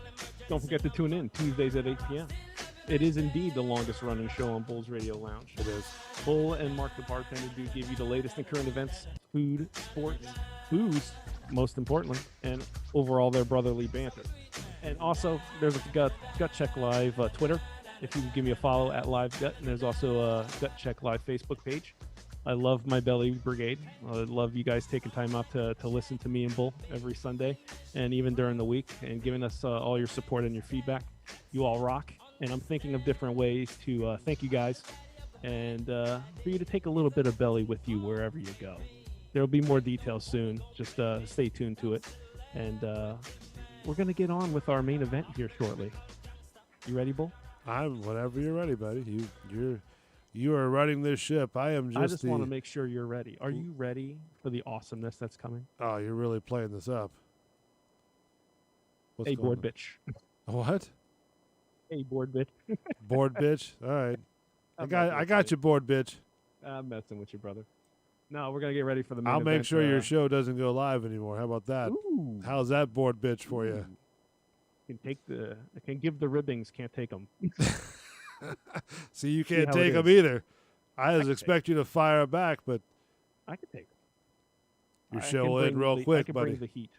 don't forget to tune in Tuesdays at 8 p.m. It is indeed the longest running show on Bulls Radio Lounge.
It is.
Bull and Mark the Bartender do give you the latest in current events, food, sports, booze, most importantly, and overall their brotherly banter. And also, there's a Gut Check Live Twitter. If you can give me a follow at Live Gut, and there's also a Gut Check Live Facebook page. I love my Belly Brigade. I love you guys taking time out to listen to me and Bull every Sunday, and even during the week, and giving us all your support and your feedback. You all rock. And I'm thinking of different ways to thank you guys, and for you to take a little bit of Belly with you wherever you go. There'll be more details soon. Just stay tuned to it. And we're going to get on with our main event here shortly. You ready, Bull?
I'm whenever you're ready, buddy. You are running this ship. I just
want to make sure you're ready. Are you ready for the awesomeness that's coming?
Oh, you're really playing this up.
Hey, board bitch.
What?
Hey, board bitch.
Board bitch. All right. I got you, board bitch.
I'm messing with you, brother. No, we're gonna get ready for the main
I'll
event.
make sure your show doesn't go live anymore. How about that?
Ooh.
How's that board bitch for you?
I can give the ribbings, can't take them.
See, you can't
how
take
it
them
is.
either. I just expect you to fire back, but
I can take them.
your show will end real quick,
I can
buddy.
bring the heat.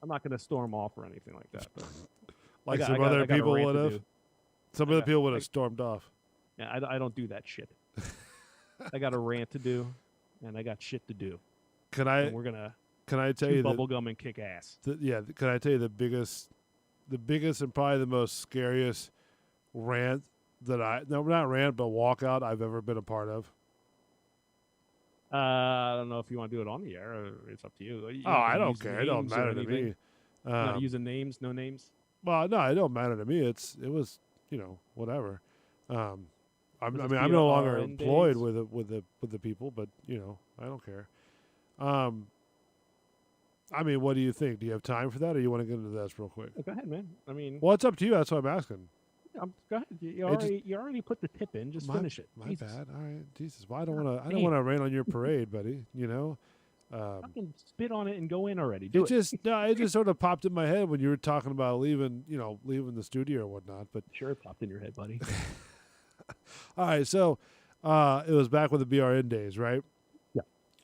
I'm not gonna storm off or anything like that. But
Like
I
some
got
other
a
people
rant
would
to
have.
do.
Some other people would have stormed off.
Yeah, I don't do that shit. I got a rant to do, and I got shit to do.
Can
we're gonna
tell
chew
you
bubble gum and kick ass.
Can I tell you the biggest and probably the most scariest rant not rant, but walkout I've ever been a part of?
I don't know if you want to do it on the air. Or it's up to you.
I don't care. It don't matter to me.
Not using names, no names.
Well, no, it don't matter to me. It was whatever. I'm
this
no longer
BRN
employed
days?
with the people, but I don't care. What do you think? Do you have time for that, or you want to get into this real quick?
Go ahead, man.
Well, it's up to you. That's what I'm asking.
Go ahead. You already put the tip in. Just finish it.
My
Jesus.
bad. All right, Jesus. Well, I don't want to rain on your parade, buddy.
Fucking spit on it and go in already.
It just sort of popped in my head when you were talking about leaving the studio or whatnot. But
sure, it popped in your head, buddy.
All right, so it was back with the BRN days, right?
Yeah.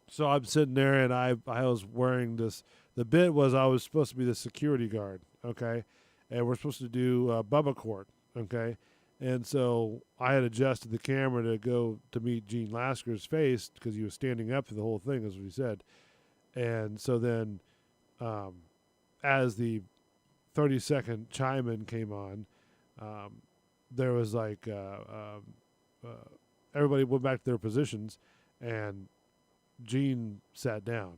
So I'm sitting there, and I was wearing this. The bit was I was supposed to be the security guard, okay, and we're supposed to do Bubba Court, okay, and so I had adjusted the camera to go to meet Gene Lasker's face because he was standing up for the whole thing, as we said, and so then, as the 30-second chime-in came on, there was like everybody went back to their positions, and Gene sat down,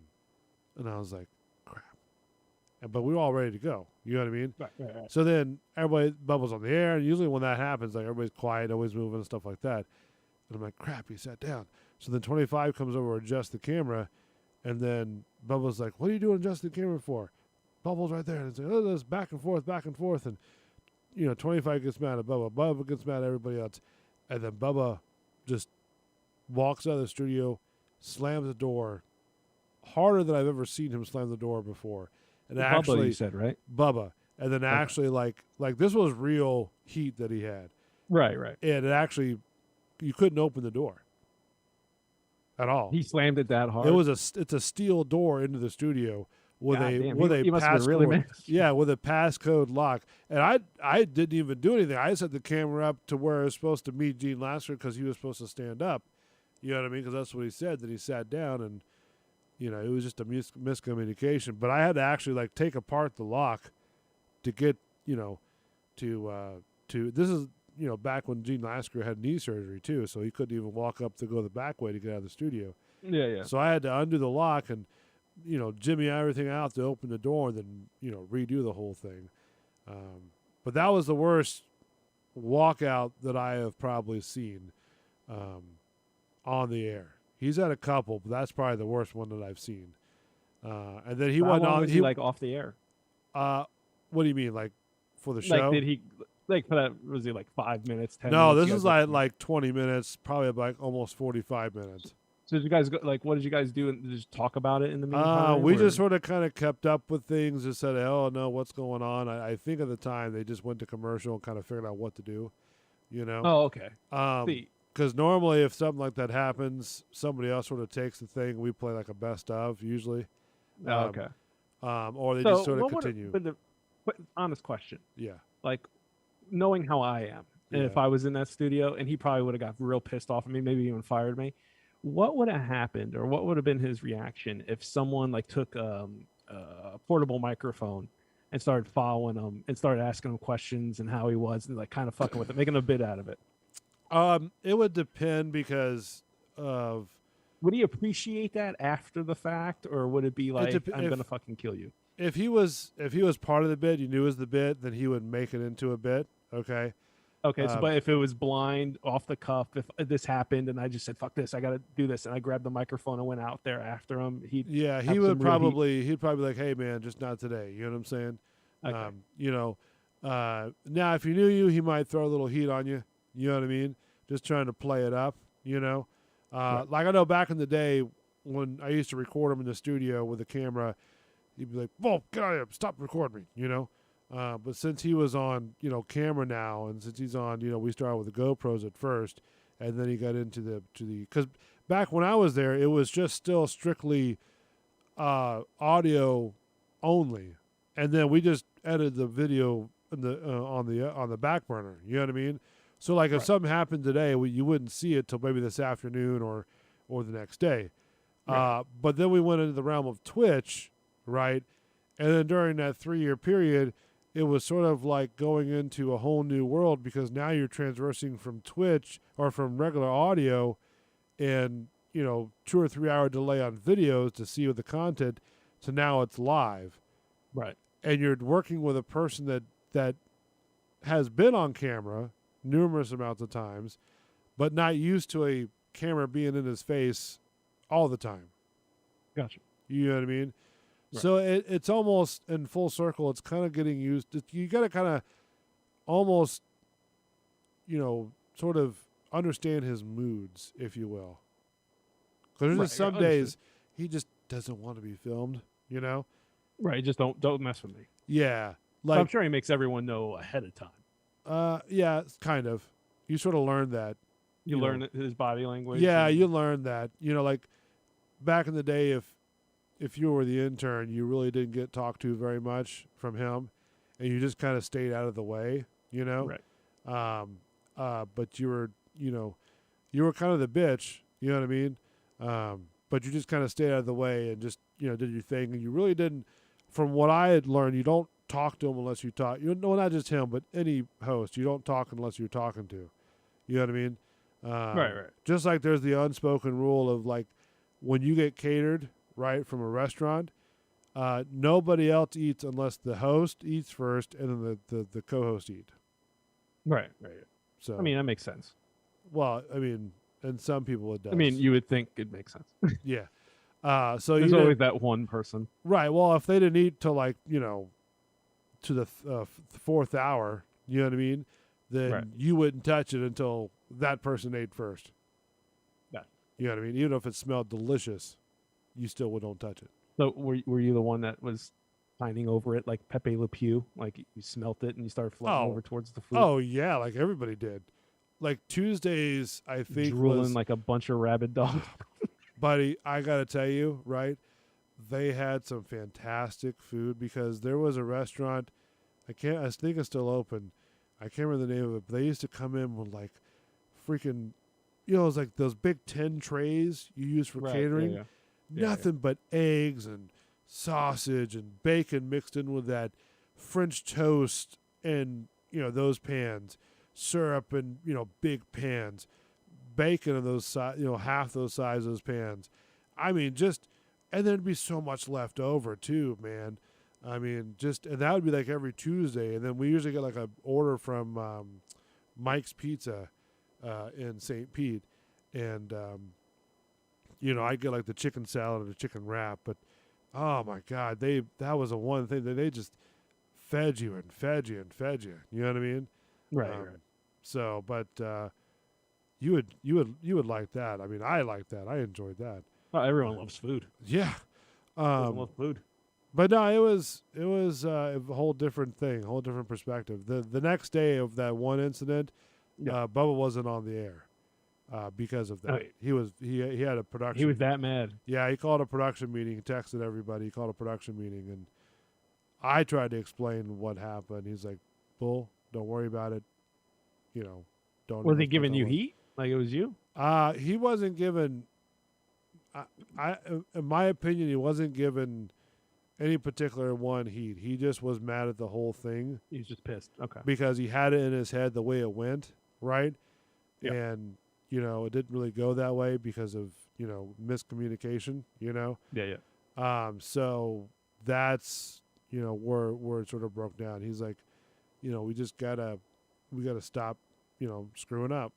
and I was like, crap. But we were all ready to go. You know what I mean?
Right.
So then everybody bubbles on the air, and usually when that happens, like everybody's quiet, always moving and stuff like that. And I'm like, crap, he sat down. So then 25 comes over, adjusts the camera, and then Bubba's like, what are you doing adjusting the camera for? Bubbles right there. And it's like, oh, this back and forth. And 25 gets mad at Bubba. Bubba gets mad at everybody else. And then Bubba just walks out of the studio, slams the door harder than I've ever seen him slam the door before. And
Bubba,
actually,
you said, right?
Bubba. and then actually like this was real heat that he had,
Right.
and it actually you couldn't open the door at all.
He slammed it that hard.
It's a steel door into the studio with
God
a
damn,
with
he
a
must have been really
passcode.
mad.
Yeah, with a passcode lock. And I didn't even do anything. I set the camera up to where I was supposed to meet Gene Lasker because he was supposed to stand up. You know what I mean? Because that's what he said. That he sat down, and it was just a miscommunication. But I had to actually like take apart the lock to get to this is back when Gene Lasker had knee surgery too, so he couldn't even walk up to go the back way to get out of the studio.
Yeah.
So I had to undo the lock and jimmy everything out to open the door and then redo the whole thing. But that was the worst walkout that I have probably seen on the air. He's had a couple, but that's probably the worst one that I've seen. And then he
How
went
long
on.
was he like off the air?
What do you mean, like for the show?
Like, did he like for that? Was he like 5 minutes? 10
No,
minutes?
this
You
is
guys
like 20 minutes, probably like almost 45 minutes.
So did you guys what did you guys do? And just talk about it in the meantime?
We
or-
just sort of kind of kept up with things and said, oh, no, what's going on? I think at the time they just went to commercial and kind of figured out what to do,
Oh, okay. See.
Because normally if something like that happens, somebody else sort of takes the thing. We play like a best of usually.
Okay.
Or they
So
just sort of
what would've
continue.
been but honest question.
Yeah.
Like, knowing how I am, and if
Yeah.
I was in that studio, and he probably would have got real pissed off at me, maybe even fired me. What would have happened, or what would have been his reaction if someone like took a portable microphone and started following him and started asking him questions and how he was and like kind of fucking with it, making a bit out of it?
It would depend because of.
Would he appreciate that after the fact, or would it be like, I'm
if-
gonna fucking kill you?
If he was part of the bit, you knew it was the bit, then he would make it into a bit. Okay.
Okay, so but if it was blind, off the cuff, if this happened and I just said "fuck this," I got to do this, and I grabbed the microphone and went out there after him, he'd
he
have
would
some real heat.
he'd probably be like, hey man, just not today. You know what I'm saying?
Okay.
Now if he knew you, he might throw a little heat on you. You know what I mean? Just trying to play it up.
Right.
Like I know back in the day when I used to record him in the studio with a camera, he'd be like, "Whoa, get out of here! Stop recording me!" But since he was on, camera now, and since he's on, we started with the GoPros at first, and then he got into the because back when I was there, it was just still strictly audio only, and then we just edited the video in the on the back burner. You know what I mean? So like if something happened today, you wouldn't see it till maybe this afternoon or the next day.
Right.
But then we went into the realm of Twitch, right? And then during that 3-year period, it was sort of like going into a whole new world because now you're transversing from Twitch or from regular audio and, 2 or 3 hour delay on videos to see the content to now it's live.
Right.
And you're working with a person that has been on camera numerous amounts of times, but not used to a camera being in his face all the time.
Gotcha.
You know what I mean?
Right.
So it's almost in full circle. It's kind of getting used. You got to kind of almost, sort of understand his moods, if you will. Because there's just some days he just doesn't want to be filmed,
Right. Just don't mess with me.
Yeah.
So I'm sure he makes everyone know ahead of time.
Yeah, kind of. You sort of learn that.
You learn his body language.
Yeah,
and-
you learn that. Like back in the day, if you were the intern, you really didn't get talked to very much from him, and you just kind of stayed out of the way,
Right.
But you were, you were kind of the bitch, you know what I mean? But you just kind of stayed out of the way and just, did your thing, and you really didn't. From what I had learned, you don't talk to him unless you talk. Not just him, but any host. You don't talk unless you're talking to. You know what I mean?
Right.
Just like there's the unspoken rule of like when you get catered, right, from a restaurant, nobody else eats unless the host eats first and then the co-host eat.
Right.
So
I mean, that makes sense.
well, I mean, and some people it does.
I mean, you would think it makes sense.
yeah. So
There's
you
always
didn't-
that one person.
right. Well, if they didn't eat till like to the fourth hour, you know what I mean, then
Right.
you wouldn't touch it until that person ate first.
Yeah.
You know what I mean? Even if it smelled delicious, you still don't touch it.
So were you the one that was pining over it like Pepe Le Pew, like you smelt it and you started floating
Oh.
over towards the food.
Oh yeah, like everybody did. Like Tuesdays, I think
drooling
was,
like a bunch of rabid dogs.
buddy, I gotta tell you, right? They had some fantastic food because there was a restaurant. I think it's still open. I can't remember the name of it. But they used to come in with like freaking, it was like those big tin trays you use for
Right,
catering.
yeah. Yeah,
Nothing but eggs and sausage and bacon mixed in with that French toast and those pans, syrup and big pans, bacon in those half those size of those pans. I mean, and there'd be so much left over too, man. I mean, and that would be like every Tuesday, and then we usually get like a order from Mike's Pizza in St. Pete, and I get like the chicken salad and the chicken wrap, but oh my God, that was the one thing that they just fed you and fed you and fed you. You know what I mean?
Right.
So, but you would like that. I mean, I like that. I enjoyed that.
Well, everyone loves food.
Yeah.
Everyone loves food.
But no, it was a whole different thing, a whole different perspective. The next day of that one incident, Bubba wasn't on the air because of that.
Oh,
He had a production.
He was that mad.
Yeah, he called a production meeting. He texted everybody. He called a production meeting, and I tried to explain what happened. He's like, "Bull, don't worry about it. Don't."
Was he giving you heat? Like it was you?
He wasn't given. In my opinion, he wasn't given any particular one heat. He just was mad at the whole thing.
He was just pissed. Okay.
Because he had it in his head the way it went, right?
Yep.
And it didn't really go that way because of miscommunication.
Yeah.
So that's where it sort of broke down. He's like, we gotta stop screwing up.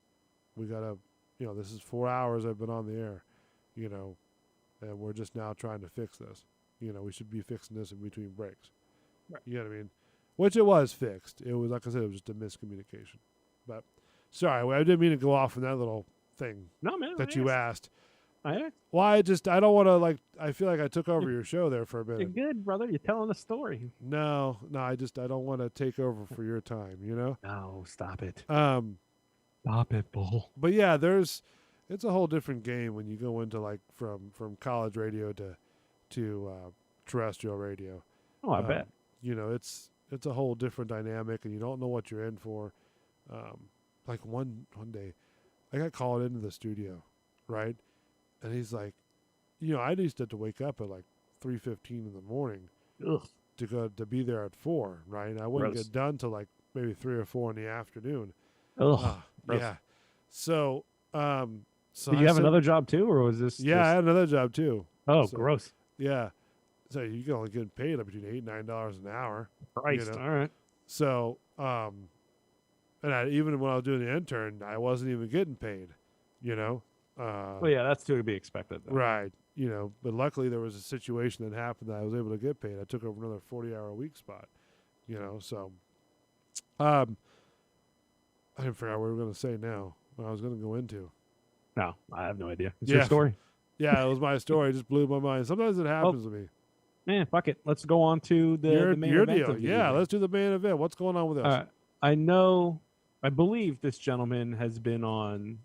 We gotta this is 4 hours I've been on the air, and we're just now trying to fix this. We should be fixing this in between breaks.
Right.
You know what I mean? Which it was fixed. It was, like I said, it was just a miscommunication. But sorry, I didn't mean to go off on that little thing that you asked. Well, I don't want to I feel like I took over your show there for a minute.
You're good, brother. You're telling a story.
No, I don't want to take over for your time,
No, stop it.
Stop
it, Bull.
But yeah, it's a whole different game when you go into from college radio to terrestrial radio.
Oh, I bet.
It's a whole different dynamic, and you don't know what you're in for. Like one day, I got called into the studio, right? And he's like, I used to have to wake up at 3:15 in the morning to be there at 4, right? And I wouldn't
Gross.
get done till maybe 3 or 4 in the afternoon.
Ugh.
Yeah. So,
Did you have another job too, or was this?
Yeah, I had another job too.
Oh,
So,
gross.
Yeah. So you can only get paid between $8 and $9 an hour.
Christ. All right.
So, and even when I was doing the intern, I wasn't even getting paid.
Well, yeah, that's to be expected. Though.
Right. But luckily there was a situation that happened that I was able to get paid. I took over another 40-hour-a-week spot. So, I didn't figure out what we were going to say now. What I was going to go into.
No, I have no idea. It's your story.
Yeah, it was my story. It just blew my mind. Sometimes it happens to me.
Man, fuck it. Let's go on to the main
your
event
deal.
of the
Yeah,
evening.
let's do the main event. What's going on with us?
I believe this gentleman has been on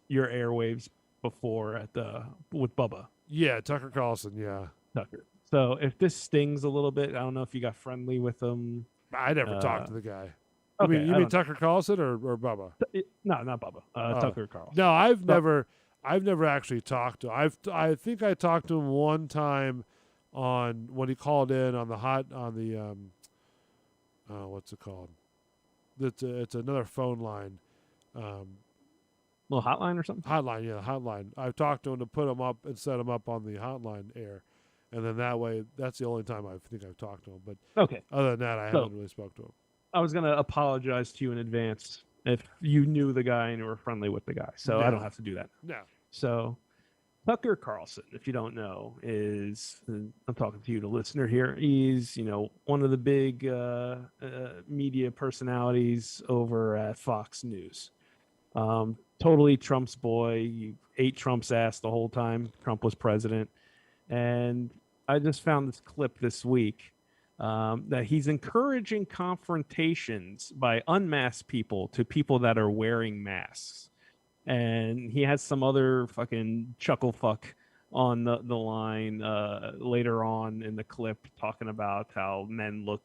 your airwaves before with Bubba.
Yeah, Tucker Carlson. Yeah,
Tucker. So if this stings a little bit, I don't know if you got friendly with him.
I never talked to the guy.
Okay,
you mean Tucker Carlson or Bubba?
No, not Bubba. Tucker Carlson.
No, I've never actually talked to him. I think I talked to him one time on when he called in on the what's it called? It's another phone line.
Little hotline or something?
Hotline, yeah, hotline. I've talked to him to put him up and set him up on the hotline air. And then that way, that's the only time I think I've talked to him. But
okay,
other than that, I haven't really spoke to him.
I was going to apologize to you in advance if you knew the guy and you were friendly with the guy. So I
No.
don't have to do that.
No.
So Tucker Carlson, if you don't know, I'm talking to you, the listener here. He's, one of the big media personalities over at Fox News. Totally Trump's boy. You ate Trump's ass the whole time Trump was president. And I just found this clip this week that he's encouraging confrontations by unmasked people to people that are wearing masks. And he has some other fucking chuckle fuck on the line later on in the clip talking about how men look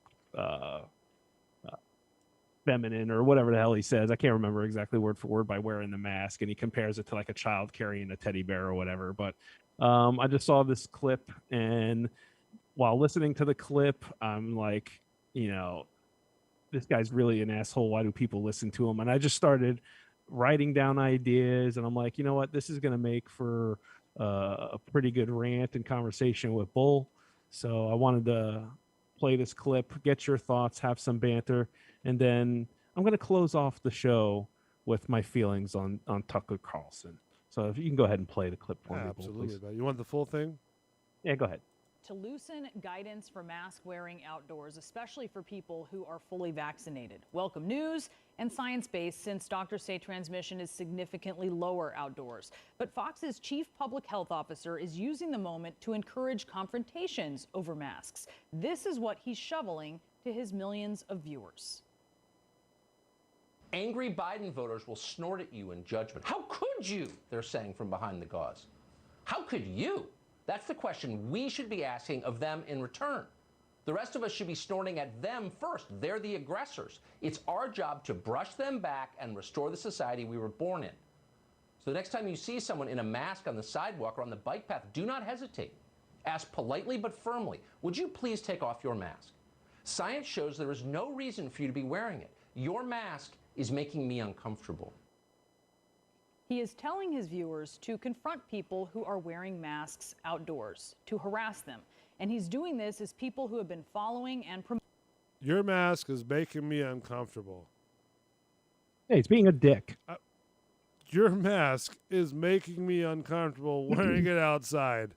feminine or whatever the hell he says. I can't remember exactly word for word by wearing the mask, and he compares it to like a child carrying a teddy bear or whatever. But I just saw this clip, and while listening to the clip, I'm like, this guy's really an asshole. Why do people listen to him? And I just started writing down ideas, and I'm like, you know what? This is going to make for a pretty good rant and conversation with Bull. So I wanted to play this clip, get your thoughts, have some banter, and then I'm going to close off the show with my feelings on Tucker Carlson. So if you can go ahead and play the clip for me, Bull,
Absolutely.
please.
But you want the full thing?
Yeah, go ahead.
To loosen guidance for mask wearing outdoors, especially for people who are fully vaccinated. Welcome news and science-based, since doctors say transmission is significantly lower outdoors. But Fox's chief public health officer is using the moment to encourage confrontations over masks. This is what he's shoveling to his millions of viewers.
Angry Biden voters will snort at you in judgment. How could you? They're saying from behind the gauze. How could you? That's the question we should be asking of them in return. The rest of us should be snorting at them first. They're the aggressors. It's our job to brush them back and restore the society we were born in. So the next time you see someone in a mask on the sidewalk or on the bike path, do not hesitate. Ask politely but firmly, would you please take off your mask? Science shows there is no reason for you to be wearing it. Your mask is making me uncomfortable.
He is telling his viewers to confront people who are wearing masks outdoors, to harass them. And he's doing this as people who have been following and promoting.
Your mask is making me uncomfortable.
Hey, he's being a dick.
Your mask is making me uncomfortable wearing it outside.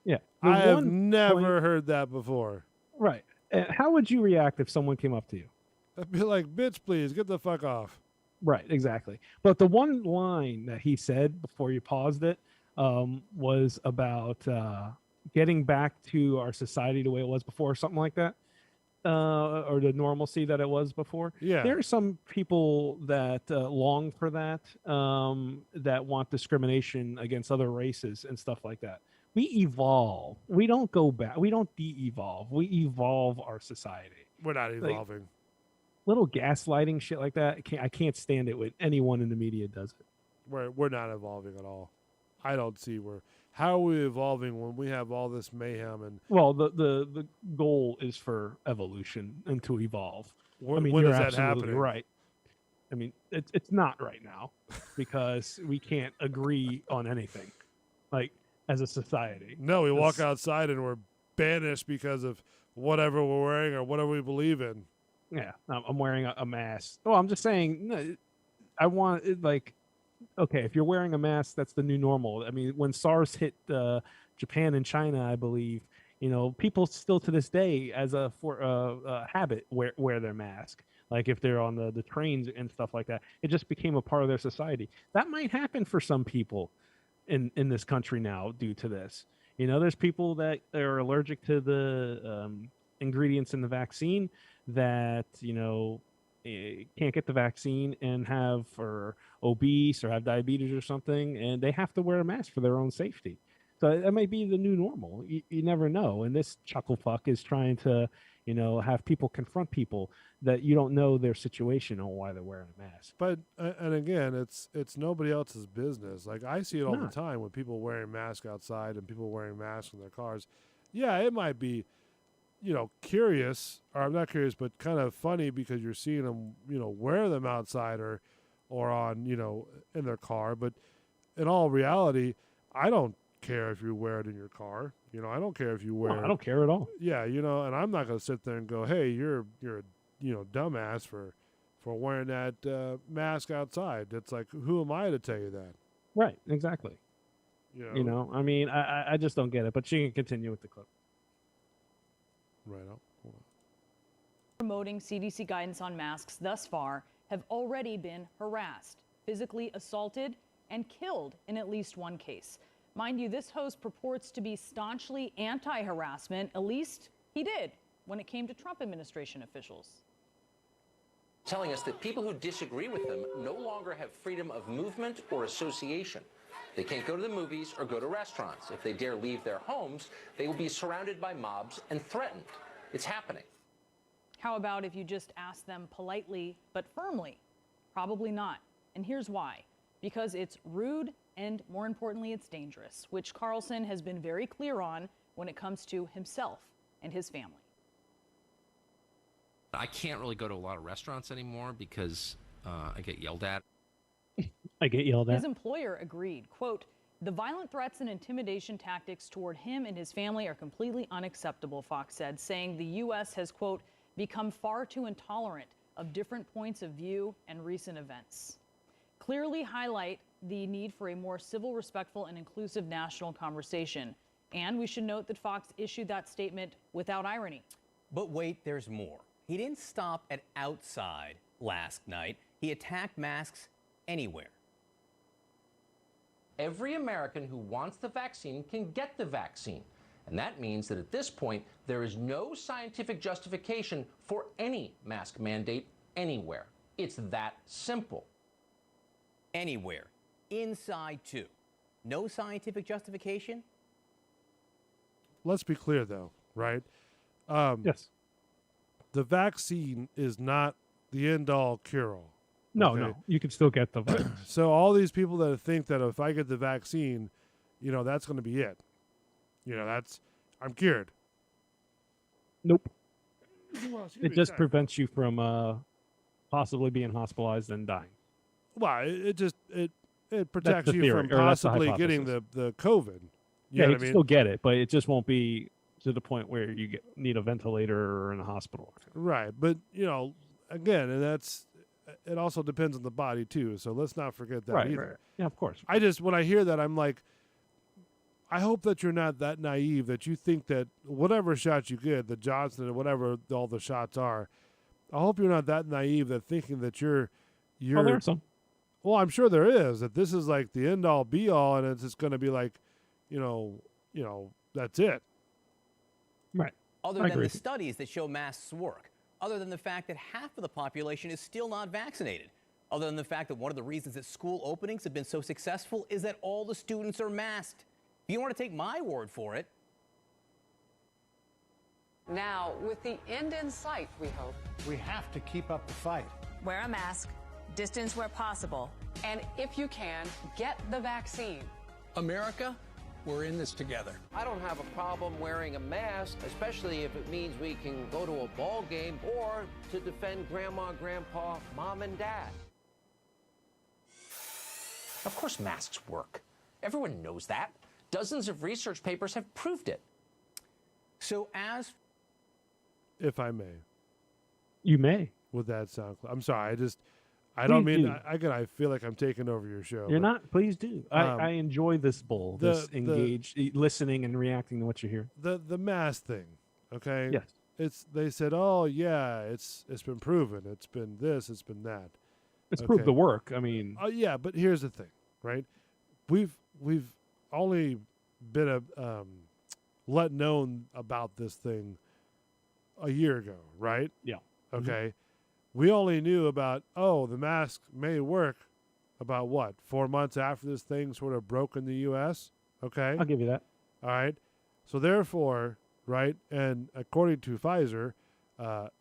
Yeah.
I have
one
never heard that before.
Right. How would you react if someone came up to you?
I'd be like, bitch, please, get the fuck off.
Right, exactly. But the one line that he said before you paused it was about getting back to our society the way it was before, or something like that, or the normalcy that it was before.
Yeah.
There are some people that long for that, that want discrimination against other races and stuff like that. We evolve. We don't go back. We don't de-evolve. We evolve our society.
We're not evolving.
Little gaslighting shit like that. I can't stand it when anyone in the media does it.
We're not evolving at all. I don't see how are we evolving when we have all this mayhem and
Well, the goal is for evolution and to evolve. I mean,
when
you're
is that
absolutely
happening?
right. I mean, it's not right now because we can't agree on anything, like as a society.
No, we walk
It's-
outside and we're banished because of whatever we're wearing or whatever we believe in.
Yeah, I'm wearing a mask. Oh, I'm just saying, no, I want it like, okay, if you're wearing a mask, that's the new normal. I mean, when SARS hit Japan and China, I believe, people still to this day, as a habit, wear their mask. Like if they're on the trains and stuff like that, it just became a part of their society. That might happen for some people in this country now due to this. There's people that are allergic to the ingredients in the vaccine that can't get the vaccine and are obese or have diabetes or something, and they have to wear a mask for their own safety. So that might be the new normal. You never know. And this chuckle fuck is trying to have people confront people that you don't know their situation or why they're wearing a mask.
But and again, it's nobody else's business. Like I see it all
Not.
the time when people wearing masks outside and people wearing masks in their cars. Yeah, it might be curious, or I'm not curious, but kind of funny because you're seeing them, wear them outside or on, in their car. But in all reality, I don't care if you wear it in your car. I don't care if you wear.
I don't care at all.
Yeah, and I'm not going to sit there and go, hey, you're a dumbass for wearing that mask outside. It's like, who am I to tell you that?
Right, exactly. I mean, I just don't get it. But you can continue with the clip.
Right on. Hold on.
Promoting CDC guidance on masks thus far have already been harassed, physically assaulted, and killed in at least one case. Mind you, this host purports to be staunchly anti-harassment. At least he did when it came to Trump administration officials.
Telling us that people who disagree with them no longer have freedom of movement or association. They can't go to the movies or go to restaurants. If they dare leave their homes, they will be surrounded by mobs and threatened. It's happening.
How about if you just ask them politely but firmly? Probably not. And here's why. Because it's rude and, more importantly, it's dangerous, which Carlson has been very clear on when it comes to himself and his family.
I can't really go to a lot of restaurants anymore because I get yelled at.
I get yelled at.
His employer agreed, quote, "The violent threats and intimidation tactics toward him and his family are completely unacceptable," Fox said, saying the U.S. has, quote, "become far too intolerant of different points of view and recent events." Clearly highlight the need for a more civil, respectful, and inclusive national conversation. And we should note that Fox issued that statement without irony.
But wait, there's more. He didn't stop at outside last night. He attacked masks anywhere.
Every American who wants the vaccine can get the vaccine. And that means that at this point, there is no scientific justification for any mask mandate anywhere. It's that simple.
Anywhere. Inside, too. No scientific justification?
Let's be clear, though, right?
Yes.
The vaccine is not the end-all cure-all.
No,
okay?
no. You can still get the virus.
So all these people that think that if I get the vaccine, that's going to be it. I'm cured.
Nope.
Well, excuse
It
me,
just
sorry.
prevents you from possibly being hospitalized and dying.
Well, it protects
the
you
theory,
from
or that's the
possibly getting
hypothesis.
the COVID.
Yeah,
know
you
what I
can
mean?
still get it, but it just won't be to the point where you need a ventilator or in a hospital.
Right, but again, and it also depends on the body too. So let's not forget that
Right,
either.
right. Yeah, of course.
When I hear that, I'm like, I hope that you're not that naive that you think that whatever shot you get, the Johnson or whatever all the shots are, I hope you're not that naive that thinking that you're.
Oh, there are some.
Well, I'm sure there is, that this is like the end all be all, and it's just going to be like, that's it.
Right.
Other
I
than
agree.
the studies that show masks work, other than the fact that half of the population is still not vaccinated, other than the fact that one of the reasons that school openings have been so successful is that all the students are masked. If you don't want to take my word for it.
Now, with the end in sight, we hope.
We have to keep up the fight.
Wear a mask, distance where possible, and if you can, get the vaccine.
America, we're in this together.
I don't have a problem wearing a mask, especially if it means we can go to a ball game or to defend grandma, grandpa, mom, and dad.
Of course masks work. Everyone knows that. Dozens of research papers have proved it.
So
If I may.
You may.
With that sound, I'm sorry. I don't
Please
mean.
do.
I feel like I'm taking over your show.
You're
but,
not. Please do. I enjoy this bull, this engaged, listening and reacting to what you hear.
The mask thing, okay?
Yes.
They said, oh yeah, it's been proven. It's been this. It's been that.
It's proved the work. I mean.
Oh yeah, but here's the thing, right? We've only been let known about this thing a year ago, right?
Yeah.
Okay. We only knew about, the mask may work about 4 months after this thing sort of broke in the U.S.? Okay.
I'll give you that.
All right. So therefore, right, and according to Pfizer,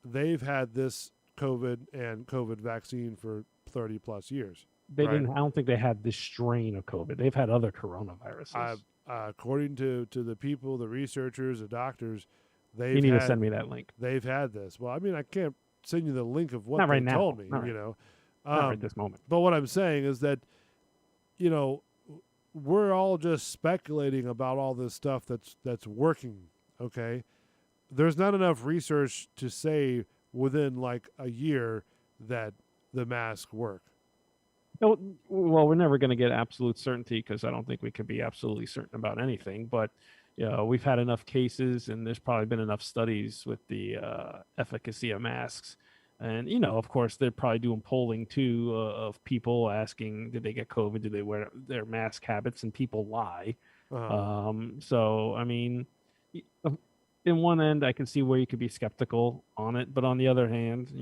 they've had this COVID vaccine for 30 plus years.
They
right?
didn't. I don't think they had this strain of COVID. They've had other coronaviruses.
According to the people, the researchers, the doctors,
You need to send me that link.
They've had this. Well, I mean, I can't send you the link of what
Not
they
right now.
told me,
Not right.
Not
right this moment.
But what I'm saying is that, we're all just speculating about all this stuff that's working, okay? There's not enough research to say within like a year that the masks work.
No, well, we're never going to get absolute certainty because I don't think we could be absolutely certain about anything. But we've had enough cases, and there's probably been enough studies with the efficacy of masks. And of course, they're probably doing polling too of people asking, did they get COVID? Did they wear their mask habits? And people lie.
Uh-huh.
So I mean, in one end, I can see where you could be skeptical on it, but on the other hand,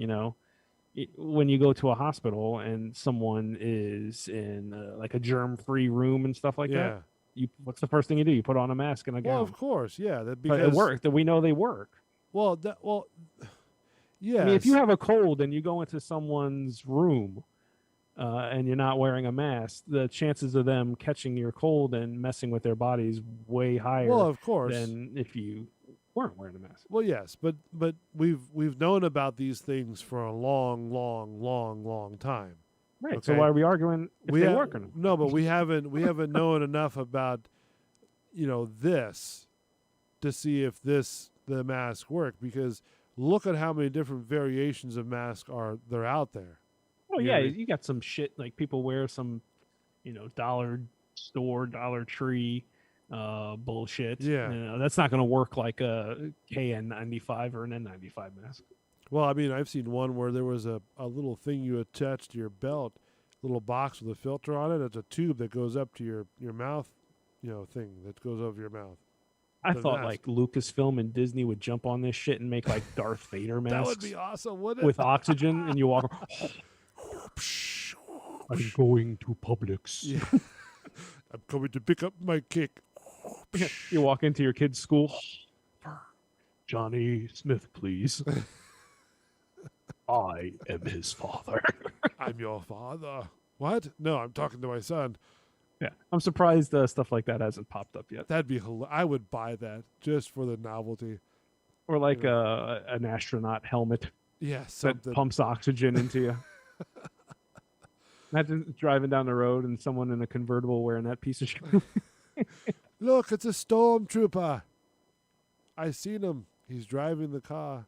when you go to a hospital and someone is in like a germ-free room and stuff like
Yeah.
that, what's the first thing you do? You put on a mask and a gown.
Well, of course, yeah. That
But
because
it worked. That we know they work.
Well, yeah.
I mean, if you have a cold and you go into someone's room and you're not wearing a mask, the chances of them catching your cold and messing with their body is way higher.
Well, of course.
Than if you weren't wearing a mask.
Well, yes, but we've known about these things for a long time.
Right. So why are we arguing if they work or not?
No, but we haven't known enough about this to see if the masks work, because look at how many different variations of masks they're out there.
Oh yeah, you got some shit like people wear some, dollar store, Dollar Tree bullshit.
Yeah.
That's not going to work like a KN95 or an N95 mask.
Well, I mean, I've seen one where there was a little thing you attach to your belt, little box with a filter on it. It's a tube that goes up to your mouth, thing that goes over your mouth.
I
The
thought
mask.
like Lucasfilm and Disney would jump on this shit and make like Darth Vader masks.
That would be awesome, wouldn't it?
With oxygen, and you walk. I'm going to Publix.
Yeah. I'm coming to pick up my cake.
You walk into your kid's school. Johnny Smith, please. I am his father.
I'm your father. What? No, I'm talking to my son.
Yeah, I'm surprised stuff like that hasn't popped up yet.
That'd be I would buy that just for the novelty.
Or like an astronaut helmet.
Yeah,
that
something.
pumps oxygen into you. Imagine driving down the road and someone in a convertible wearing that piece of shit.
Look, it's a stormtrooper. I seen him. He's driving the car.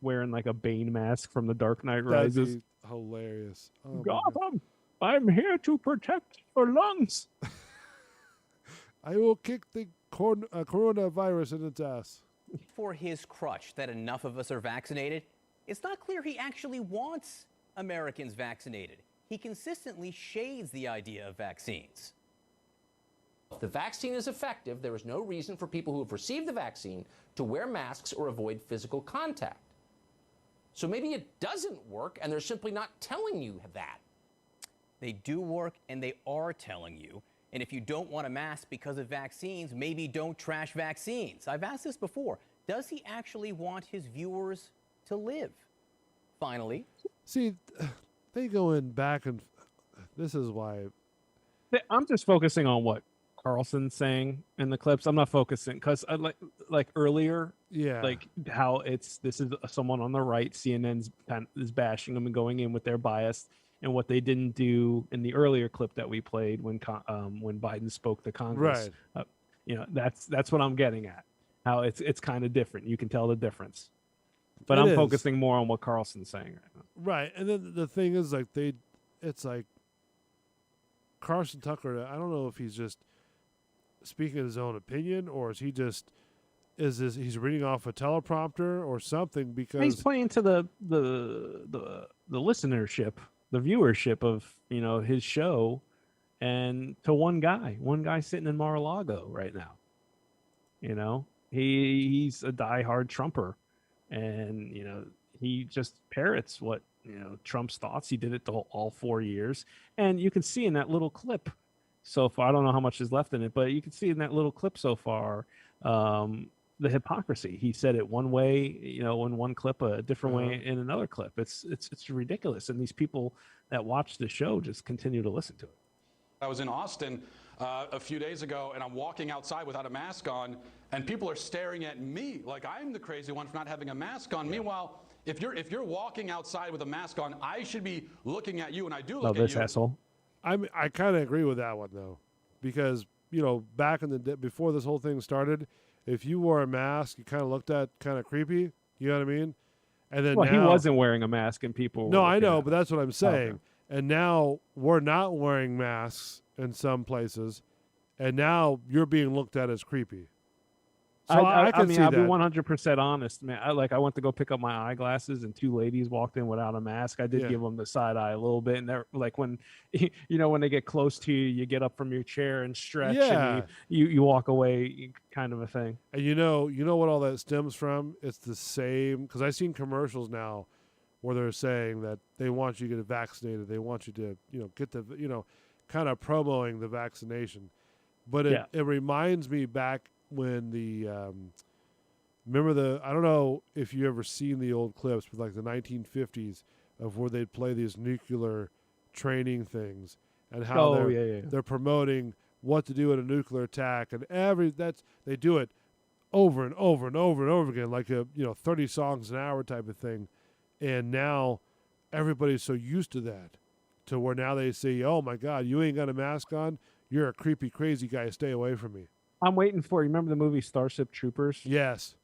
Wearing like a Bane mask from The Dark Knight
That'd
Rises.
be hilarious. Oh my God.
Gotham, I'm here to protect your lungs.
I will kick the coronavirus in its ass.
For his crutch that enough of us are vaccinated, it's not clear he actually wants Americans vaccinated. He consistently shades the idea of vaccines.
If the vaccine is effective, there is no reason for people who have received the vaccine to wear masks or avoid physical contact. So maybe it doesn't work and they're simply not telling you that.
They do work and they are telling you. And if you don't want a mask because of vaccines, maybe don't trash vaccines. I've asked this before. Does he actually want his viewers to live? Finally.
See, they go in back and this is why.
I'm just focusing on what Carlson's saying in the clips. I'm not focusing because I like earlier.
Yeah.
Like how this is someone on the right. CNN's is bashing them and going in with their bias. And what they didn't do in the earlier clip that we played when Biden spoke to Congress, that's what I'm getting at. How it's kind of different. You can tell the difference. But I'm focusing more on what Carlson's saying right now.
Right, and then the thing is, like it's like Carson Tucker. I don't know if he's just speaking his own opinion, or is he just he's reading off a teleprompter or something? Because
he's playing to the listenership, the viewership of his show, and to one guy sitting in Mar-a-Lago right now. He's a diehard Trumper, and he just parrots what Trump's thoughts. He did it all 4 years, and you can see in that little clip so far. I don't know how much is left in it, but you can see in that little clip so far the hypocrisy. He said it one way, in one clip, a different way in another clip. It's ridiculous, and these people that watch the show just continue to listen to it.
I was in Austin a few days ago, and I'm walking outside without a mask on, and people are staring at me like I'm the crazy one for not having a mask on. Meanwhile, if you're walking outside with a mask on, I should be looking at you, and I do look at
this
you.
asshole.
I kind of agree with that one though, because back in the day before this whole thing started, if you wore a mask, you kind of looked at kind of creepy. You know what I mean? And then
Well,
now,
he wasn't wearing a mask, and people.
No,
were
I
looking
know,
at
but
him.
that's what I'm saying.
Okay.
And now we're not wearing masks in some places, and now you're being looked at as creepy. So I can
mean,
see
I'll be
that.
100% honest, man. I went to go pick up my eyeglasses, and two ladies walked in without a mask. I did
Yeah.
give them the side eye a little bit, and they're like, when when they get close to you, you get up from your chair and stretch,
Yeah.
and you walk away, kind of a thing.
And you know what all that stems from? It's the same, because I've seen commercials now where they're saying that they want you to get vaccinated. They want you to, get the, kind of promoting the vaccination. But it reminds me back when remember I don't know if you ever seen the old clips with like the 1950s of where they'd play these nuclear training things and how they're promoting what to do in a nuclear attack, and they do it over and over and over and over again, like 30 songs an hour type of thing. And now everybody's so used to that, to where now they say, "Oh my God, you ain't got a mask on. You're a creepy, crazy guy. Stay away from me."
I'm waiting for you. Remember the movie Starship Troopers?
Yes.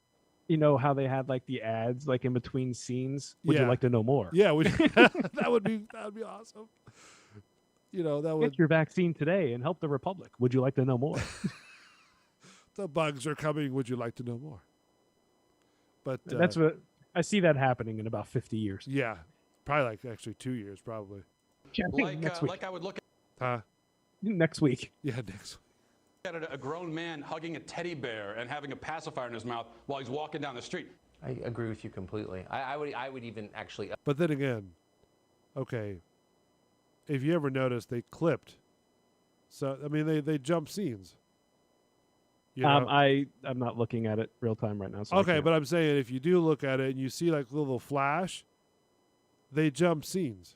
You know how they had like the ads like in between scenes? Would you like to know more?
Yeah, that would be awesome. That would
Get your vaccine today and help the Republic. Would you like to know more?
The bugs are coming. Would you like to know more? But
That's what I see that happening in about 50 years.
Yeah, probably like actually 2 years, probably.
Yeah, I think next week.
Like I would look
Huh?
Next week.
Yeah, next week.
at a grown man hugging a teddy bear and having a pacifier in his mouth while he's walking down the street.
I agree with you completely. I would even actually.
But then again, okay, if you ever noticed, they clipped. So I mean, they jump scenes. You know?
I'm not looking at it real time right now. So
Okay, but I'm saying if you do look at it and you see like a little flash, they jump scenes.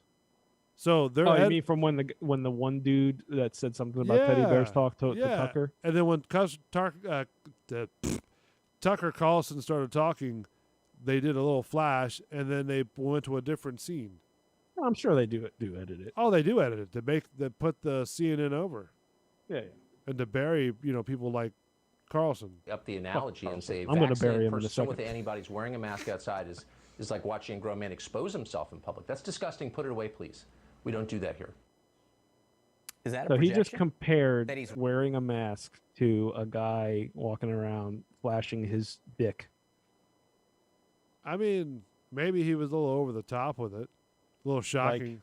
So they're.
Oh, you mean from when the one dude that said something about teddy bears talked to Tucker?
And then when Tucker Carlson started talking, they did a little flash, and then they went to a different scene.
I'm sure they do edit it.
Oh, they do edit it to put the CNN over.
Yeah.
And to bury people like Carlson.
Up the analogy and say,
I'm going to bury him
for
in a
someone
second.
with antibodies wearing a mask outside is like watching a grown man expose himself in public. That's disgusting. Put it away, please. We don't do that here.
Is that a
So he just
projection?
compared
That he's-
wearing a mask to a guy walking around flashing his dick.
I mean, maybe he was a little over the top with it. A little shocking.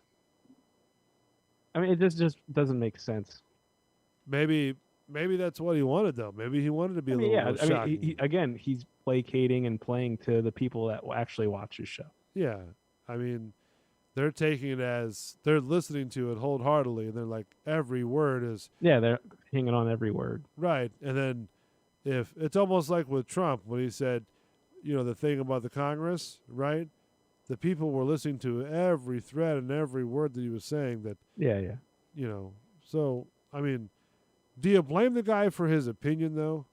I mean, it just doesn't make sense.
Maybe that's what he wanted, though. Maybe he wanted to be a little shocking.
Again, he's placating and playing to the people that will actually watch his show.
Yeah. I mean, they're taking it as they're listening to it wholeheartedly, and they're like, every word is
Yeah, they're hanging on every word.
right. And then if it's almost like with Trump when he said, the thing about the Congress, right? The people were listening to every thread and every word that he was saying. That
Yeah.
So I mean, do you blame the guy for his opinion though?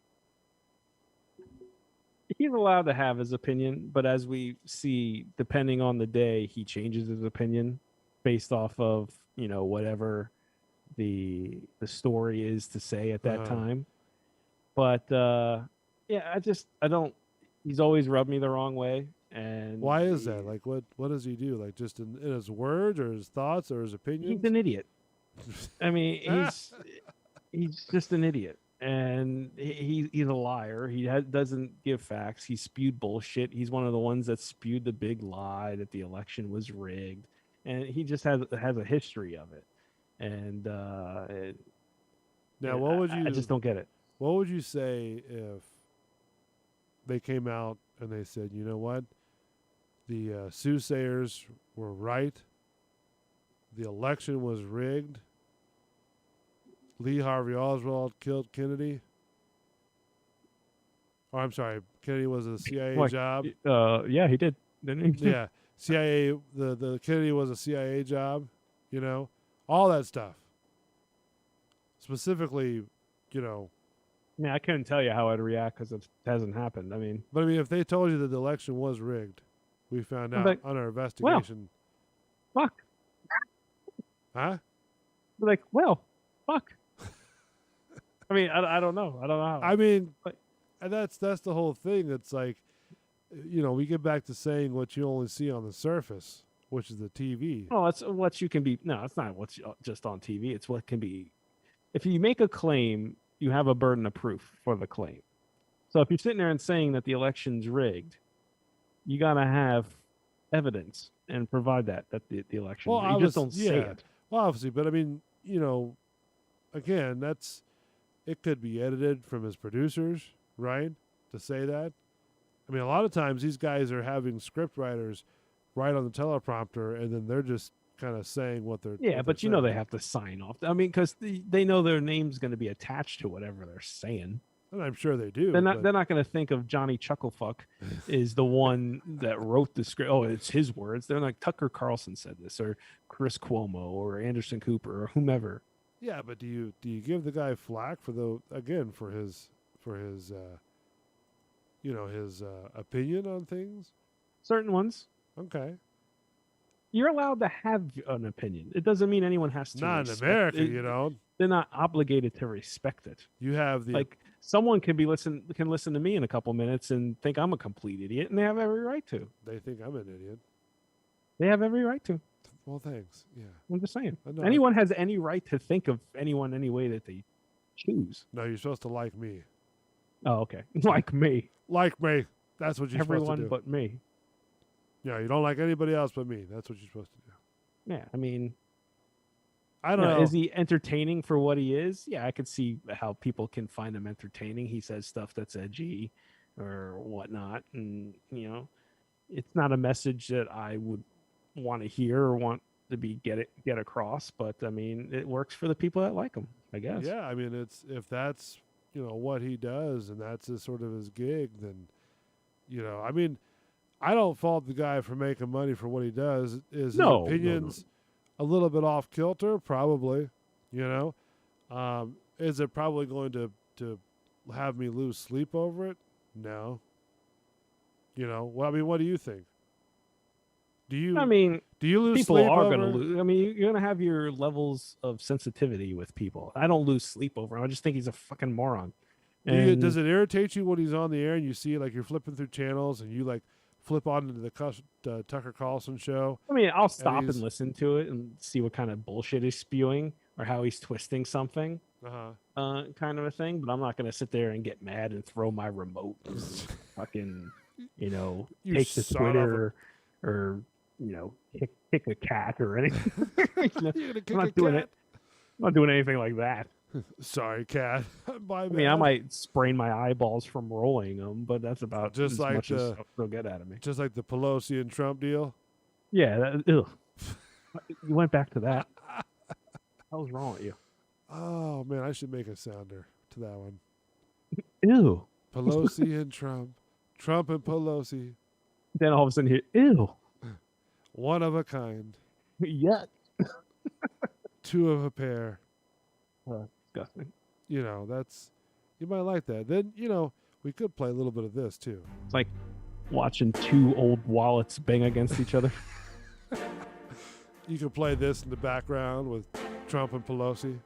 He's allowed to have his opinion, but as we see, depending on the day, he changes his opinion based off of whatever the story is to say at that time. But yeah, I don't. He's always rubbed me the wrong way. And
Why is that? Like, what does he do? Like, just in his words or his thoughts or his opinions?
he's an idiot. I mean, he's just an idiot, and he's a liar. He doesn't give facts. He spewed bullshit. He's one of the ones that spewed the big lie that the election was rigged, and he just has a history of it. And
Now, what would you?
I just don't get it.
What would you say if they came out and they said, you know what, the soothsayers were right, the election was rigged, Lee Harvey Oswald killed Kennedy? Or I'm sorry, Kennedy was a CIA job.
Yeah, he did, didn't he?
Yeah, CIA. The Kennedy was a CIA job. All that stuff. Specifically,
I mean, I couldn't tell you how I'd react because it hasn't happened. I mean,
But I mean, if they told you that the election was rigged, we found out
But-
on our investigation.
fuck.
Huh?
We're like, well, fuck. I mean, I don't know. I don't know how.
I mean, and that's the whole thing. It's like, we get back to saying what you only see on the surface, which is the TV.
Oh, it's what you can be. No, it's not what's just on TV. It's what can be. If you make a claim, you have a burden of proof for the claim. So if you're sitting there and saying that the election's rigged, you gotta have evidence and provide that the election.
Well,
You just don't say it.
Well, obviously, but I mean, again, it could be edited from his producers, right? To say that. I mean, a lot of times these guys are having script writers write on the teleprompter, and then they're just kind of saying what they're.
Yeah,
what
but
they're
they
saying.
have to sign off. I mean, because they know their name's going to be attached to whatever they're saying.
And I'm sure they do.
They're not.
but-
They're not going to think of Johnny Chucklefuck is the one that wrote the script. Oh, it's his words. They're like Tucker Carlson said this, or Chris Cuomo, or Anderson Cooper, or whomever.
Yeah, but do you give the guy flack for his his opinion on things?
Certain ones.
Okay.
You're allowed to have an opinion. It doesn't mean anyone has to.
Not in
respect
America,
it. They're not obligated to respect it.
You have the
Like someone can listen to me in a couple minutes and think I'm a complete idiot, and they have every right to.
They think I'm an idiot.
They have every right to.
Well, thanks. Yeah.
I'm just saying.
I know.
Anyone has any right to think of anyone any way that they choose.
No, you're supposed to like me.
Oh, okay. Like me.
Like me. That's what you're supposed
Everyone
to do.
but me.
Yeah, you don't like anybody else but me. That's what you're supposed to do.
Yeah, I mean,
I don't know.
Is he entertaining for what he is? Yeah, I could see how people can find him entertaining. He says stuff that's edgy or whatnot, and it's not a message that I would want to hear or want to get across. But I mean, it works for the people that like him, I guess.
Yeah, I mean, if that's what he does and that's sort of his gig, then I mean, I don't fault the guy for making money for what he does. Is his opinions a little bit off kilter? Probably. Is it probably going to have me lose sleep over it? No. Well, I mean, what do you think? Do you lose
people
sleep
are
over?
going to lose. I mean, you're going to have your levels of sensitivity with people. I don't lose sleep over him. I just think he's a fucking moron.
Does it irritate you when he's on the air and you see like you're flipping through channels and you like flip on into the Tucker Carlson show?
I mean, I'll stop and
he's-
listen to it and see what kind of bullshit he's spewing or how he's twisting something, kind of a thing. But I'm not going to sit there and get mad and throw my remote, and fucking,
You
take to
son of a-
Twitter or kick a cat or anything.
You're gonna kick
I'm not
a
doing
cat?
it. I'm not doing anything like that.
Sorry, cat. My
I mean, I
bad.
might sprain my eyeballs from rolling them, but that's about
Just
as
like
much as
the-
they'll get out of me.
Just like the Pelosi and Trump deal.
Yeah, ugh. You went back to that. What was wrong with you?
Oh man, I should make a sounder to that one.
Ew.
Pelosi and Trump. Trump and Pelosi.
Then all of a sudden, ew.
One of a kind.
Yuck.
Two of a pair.
Disgusting.
That's you might like that. Then we could play a little bit of this too.
It's like watching two old wallets bang against each other.
You could play this in the background with Trump and Pelosi.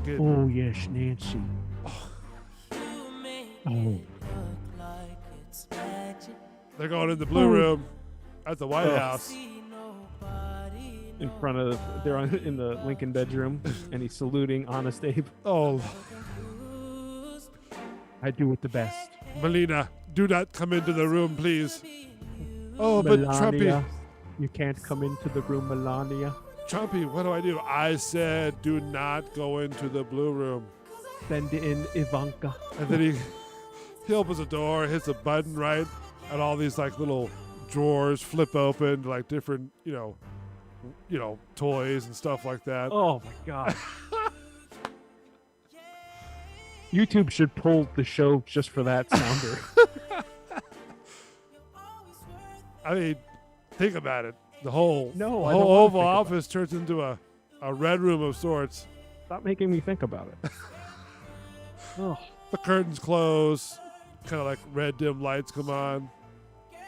Get-
Oh yes, Nancy. Oh.
They're going in the blue room at the White
Oh.
House.
In front of, in the Lincoln bedroom, and he's saluting Honest Abe.
Oh,
I do it the best.
Melina, do not come into the room, please. Oh, but Trumpy,
Melania, you can't come into the room, Melania.
Trumpy, what do I do? I said, do not go into the blue room.
Send in Ivanka.
And then he opens the door, hits a button, right? And all these like little drawers flip open, like different, toys and stuff like that.
Oh my god. YouTube should pull the show just for that sounder.
I mean, think about it. The whole
No,
the
I don't
whole
wanna
Oval
think about
Office turns into a red room of sorts.
Stop making me think about it. Oh,
The curtains close, kind of like red dim lights come on.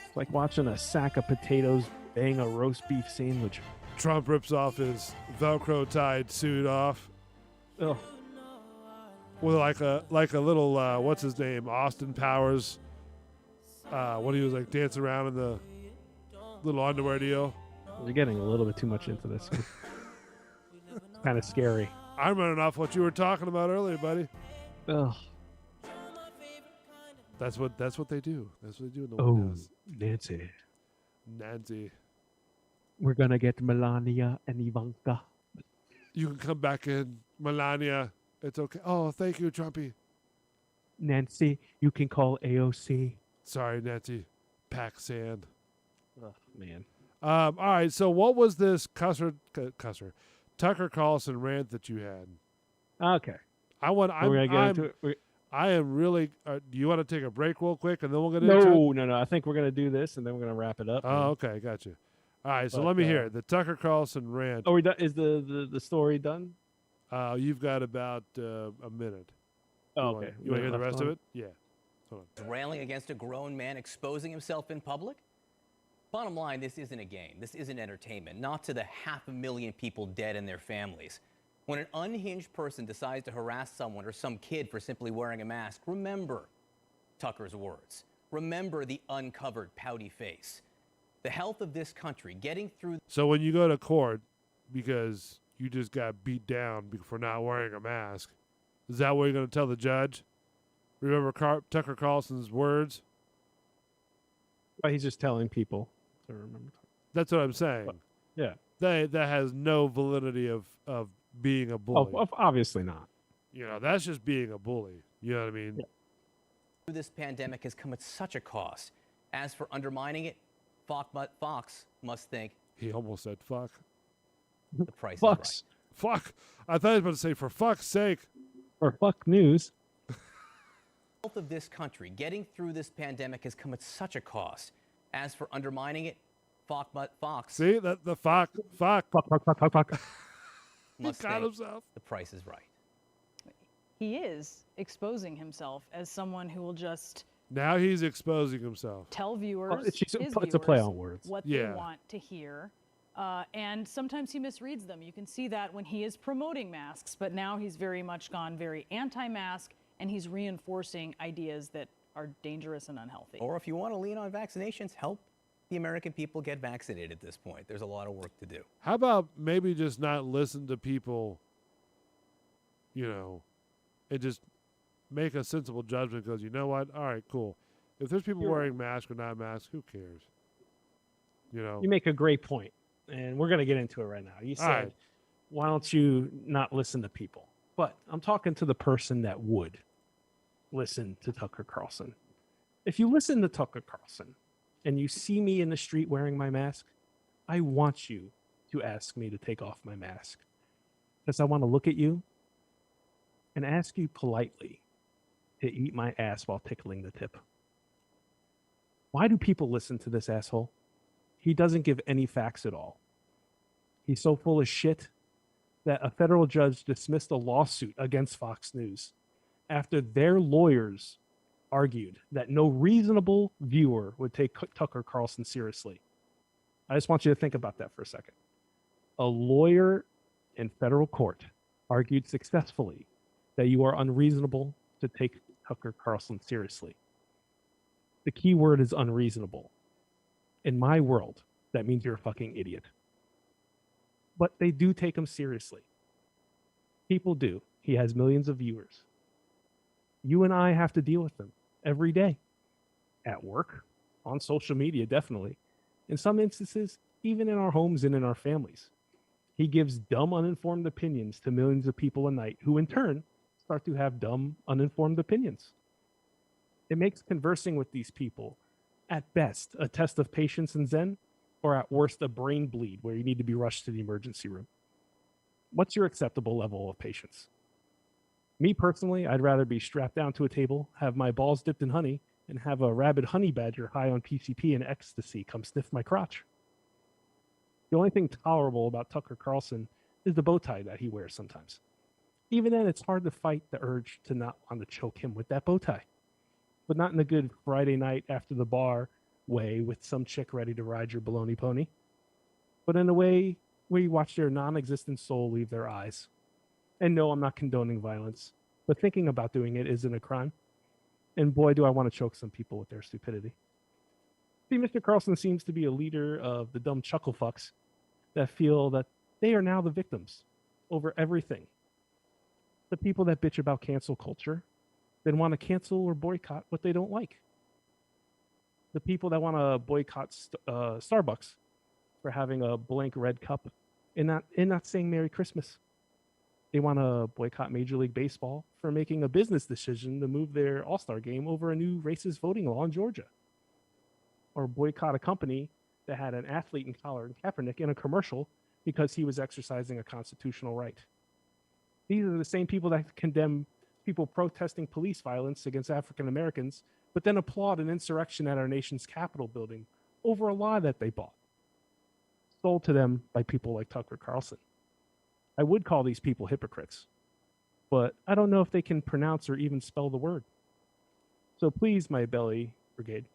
it's like watching a sack of potatoes bang a roast beef sandwich.
Trump rips off his Velcro tied suit off
Oh,
with like a little what's his name, Austin Powers, when he was like dancing around in the little underwear deal.
you're getting a little bit too much into this. It's kind of scary.
I'm running off what you were talking about earlier, buddy.
Ugh.
That's what they do. That's what they do in the White
Oh,
House. Nancy.
We're gonna get Melania and Ivanka.
You can come back in, Melania. It's okay. Oh, thank you, Trumpy.
Nancy, you can call AOC.
Sorry, Nancy. Pack sand.
Oh, man.
All right. So, what was this Tucker Carlson rant that you had?
Okay.
We're
gonna get into it.
I am really. Do you want to take a break real quick and then we'll get into it?
No. I think we're gonna do this and then we're gonna wrap it up.
Oh, okay, gotcha. All right, so
But,
let me hear it. The Tucker Carlson rant.
Are we done? Is the story done?
You've got about a minute.
Oh, okay.
You want to hear the
Left
rest of
on?
it? Yeah. Hold on.
Railing against a grown man exposing himself in public? Bottom line, this isn't a game. This isn't entertainment. Not to the 500,000 people dead and their families. When an unhinged person decides to harass someone or some kid for simply wearing a mask, remember Tucker's words. Remember the uncovered, pouty face. The health of this country, getting through.
So when you go to court because you just got beat down for not wearing a mask, is that what you're going to tell the judge? Remember Tucker Carlson's words?
Well, he's just telling people to remember.
That's what I'm saying.
Yeah.
That has no validity of being a bully.
Oh, obviously not.
You know, that's just being a bully. You know what I mean?
Yeah.
This pandemic has come at such a cost. As for undermining it, Fox must think.
He almost said fuck.
The price is
Fox.
right.
Fuck. I thought he was about to say, for fuck's sake.
Or fuck news.
The health of this country, getting through this pandemic has come at such a cost. As for undermining it, Fox.
See, the fuck.
Fuck.
He
must
got
think
himself.
the price is right.
He is exposing himself as someone who will just
Now he's exposing himself.
tell viewers,
it's
his
a play
viewers
on words.
what
Yeah.
they want to hear. And sometimes he misreads them. You can see that when he is promoting masks, but now he's very much gone very anti-mask, and he's reinforcing ideas that are dangerous and unhealthy.
Or if you want to lean on vaccinations, help the American people get vaccinated at this point. There's a lot of work to do.
How about maybe just not listen to people, you know, and just make a sensible judgment because you know what? All right, cool. If there's people wearing masks or not masks, who cares? You know?
You make a great point, and we're going to get into it right now. You said,
right.
why don't you not listen to people? But I'm talking to the person that would listen to Tucker Carlson. If you listen to Tucker Carlson and you see me in the street wearing my mask, I want you to ask me to take off my mask because I want to look at you and ask you politely to eat my ass while tickling the tip. Why do people listen to this asshole? He doesn't give any facts at all. He's so full of shit that a federal judge dismissed a lawsuit against Fox News after their lawyers argued that no reasonable viewer would take Tucker Carlson seriously. I just want you to think about that for a second. A lawyer in federal court argued successfully that you are unreasonable to take Tucker Carlson seriously. The key word is unreasonable. In my world, that means you're a fucking idiot. But they do take him seriously. People do. He has millions of viewers. You and I have to deal with them every day. At work, on social media, definitely. In some instances, even in our homes and in our families. He gives dumb, uninformed opinions to millions of people a night who, in turn, start to have dumb, uninformed opinions. It makes conversing with these people, at best, a test of patience and zen, or at worst, a brain bleed where you need to be rushed to the emergency room. What's your acceptable level of patience? Me personally, I'd rather be strapped down to a table, have my balls dipped in honey, and have a rabid honey badger high on PCP and ecstasy come sniff my crotch. The only thing tolerable about Tucker Carlson is the bow tie that he wears sometimes. Even then, it's hard to fight the urge to not want to choke him with that bow tie. But not in a good Friday night after the bar way with some chick ready to ride your baloney pony, but in a way where you watch their non-existent soul leave their eyes. And no, I'm not condoning violence, but thinking about doing it isn't a crime. And boy, do I want to choke some people with their stupidity. See, Mr. Carlson seems to be a leader of the dumb chuckle fucks that feel that they are now the victims over everything. The people that bitch about cancel culture than want to cancel or boycott what they don't like. The people that want to boycott Starbucks for having a blank red cup and not saying Merry Christmas. They want to boycott Major League Baseball for making a business decision to move their All-Star game over a new racist voting law in Georgia. Or boycott a company that had an athlete in Colin Kaepernick in a commercial because he was exercising a constitutional right. These are the same people that condemn people protesting police violence against African Americans, but then applaud an insurrection at our nation's Capitol building over a law that they bought, sold to them by people like Tucker Carlson. I would call these people hypocrites, but I don't know if they can pronounce or even spell the word. So please, my belly brigade,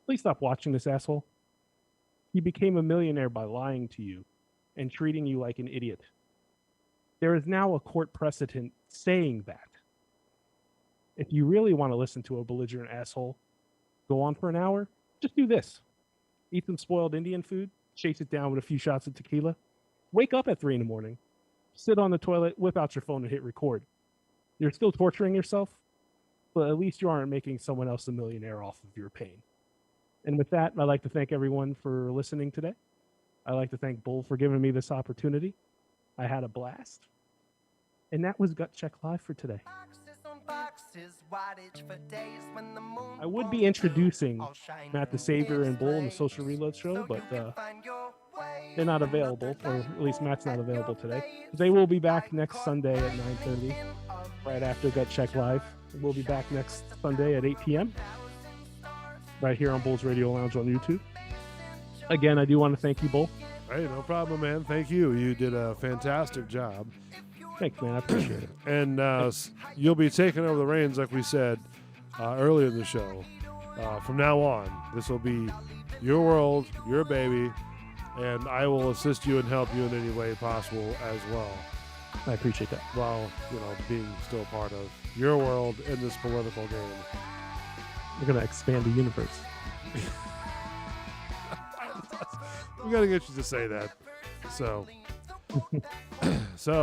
please stop watching this asshole. He became a millionaire by lying to you and treating you like an idiot. There is now a court precedent saying that. If you really want to listen to a belligerent asshole go on for an hour, just do this. Eat some spoiled Indian food, chase it down with a few shots of tequila, wake up at 3 a.m, sit on the toilet, whip out your phone and hit record. You're still torturing yourself, but at least you aren't making someone else a millionaire off of your pain. And with that, I'd like to thank everyone for listening today. I'd like to thank Bull for giving me this opportunity. I had a blast. And that was Gut Check Live for today. I would be introducing Matt the Savior and Bull in the Social Reload show, but they're not available, or at least Matt's not available today. They will be back next Sunday at 9:30, right after Gut Check Live. We'll be back next Sunday at 8 p.m. right here on Bull's Radio Lounge on YouTube. Again, I do want to thank you, Bull.
Hey, no problem, man. Thank you. You did a fantastic job.
Thanks, man. I appreciate it.
And you'll be taking over the reins, like we said earlier in the show. From now on, this will be your world, your baby, and I will assist you and help you in any way possible as well.
I appreciate that.
While, being still part of your world in this political game.
We're going to expand the universe.
We got to get you to say that. So,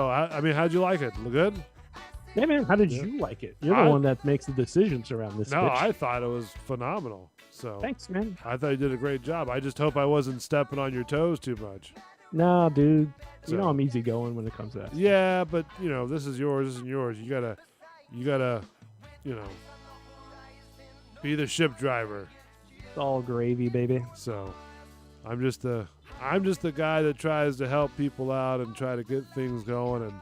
I mean, how'd you like it? Look good?
Yeah, man. How did you like it? You're the one that makes the decisions around this.
No,
bitch.
I thought it was phenomenal. So
thanks, man.
I thought you did a great job. I just hope I wasn't stepping on your toes too much.
No, dude.
So,
you know I'm easy going when it comes to that.
Yeah, but this is yours. This is yours. You gotta, be the ship driver.
It's all gravy, baby.
So I'm just the guy that tries to help people out and try to get things going and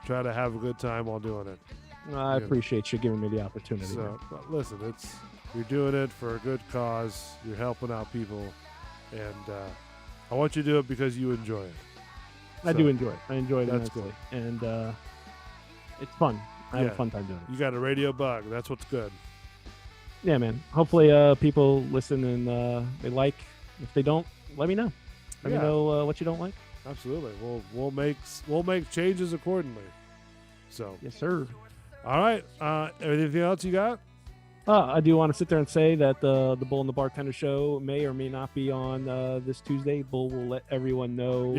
try to have a good time while doing it.
I appreciate you giving me the opportunity.
So listen, you're doing it for a good cause. You're helping out people, and I want you to do it because you enjoy it.
I do enjoy it. I enjoy it
That's
immensely, and it's fun. I have a fun time doing it.
You got a radio bug. That's what's good.
Yeah, man. Hopefully, people listen and they like. If they don't, let me know. Let me know what you don't like.
Absolutely. We'll make changes accordingly. So
yes, sir.
All right. Anything else you got?
I do want to sit there and say that the Bull and the Bartender show may or may not be on this Tuesday. Bull will let everyone know.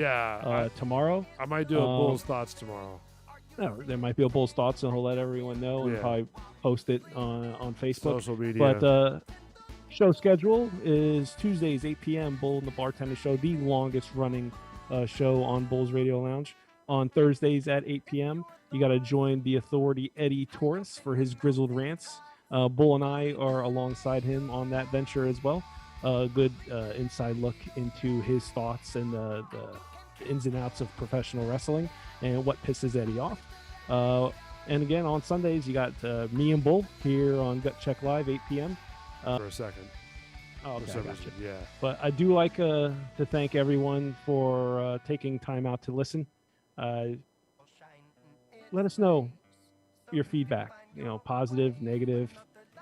Tomorrow.
I might do a Bull's Thoughts tomorrow.
No, there might be a Bull's Thoughts, and he'll let everyone know and probably post it on Facebook.
Social media.
But show schedule is Tuesdays 8 p.m. Bull and the Bartender show, the longest running show on Bull's Radio Lounge. On Thursdays at 8 p.m. you got to join the Authority Eddie Torres for his grizzled rants. Bull and I are alongside him on that venture as well. Good inside look into his thoughts and the ins and outs of professional wrestling and what pisses Eddie off. And again, on Sundays, you got me and Bull here on Gut Check Live, 8 p.m.
For a second.
Oh, okay, I got you.
Yeah.
But I do like to thank everyone for taking time out to listen. Let us know your feedback. Positive, negative.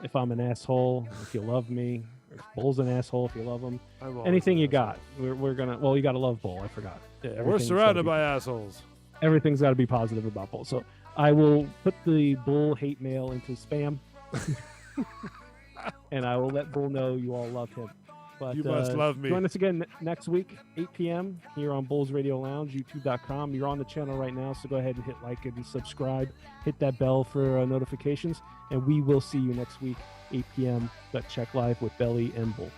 If I'm an asshole, if you love me. If Bull's an asshole, if you love him. Anything you got. We're gonna. Well, you got to love Bull. I forgot.
We're surrounded by assholes.
Everything's got to be positive about Bull. So I will put the Bull hate mail into spam. And I will let Bull know you all love him. But
You must love me.
Join us again next week, 8 p.m. here on Bulls Radio Lounge, youtube.com. You're on the channel right now, so go ahead and hit like and subscribe. Hit that bell for notifications, and we will see you next week, 8 p.m. Gut Check Live with Belly and Bull.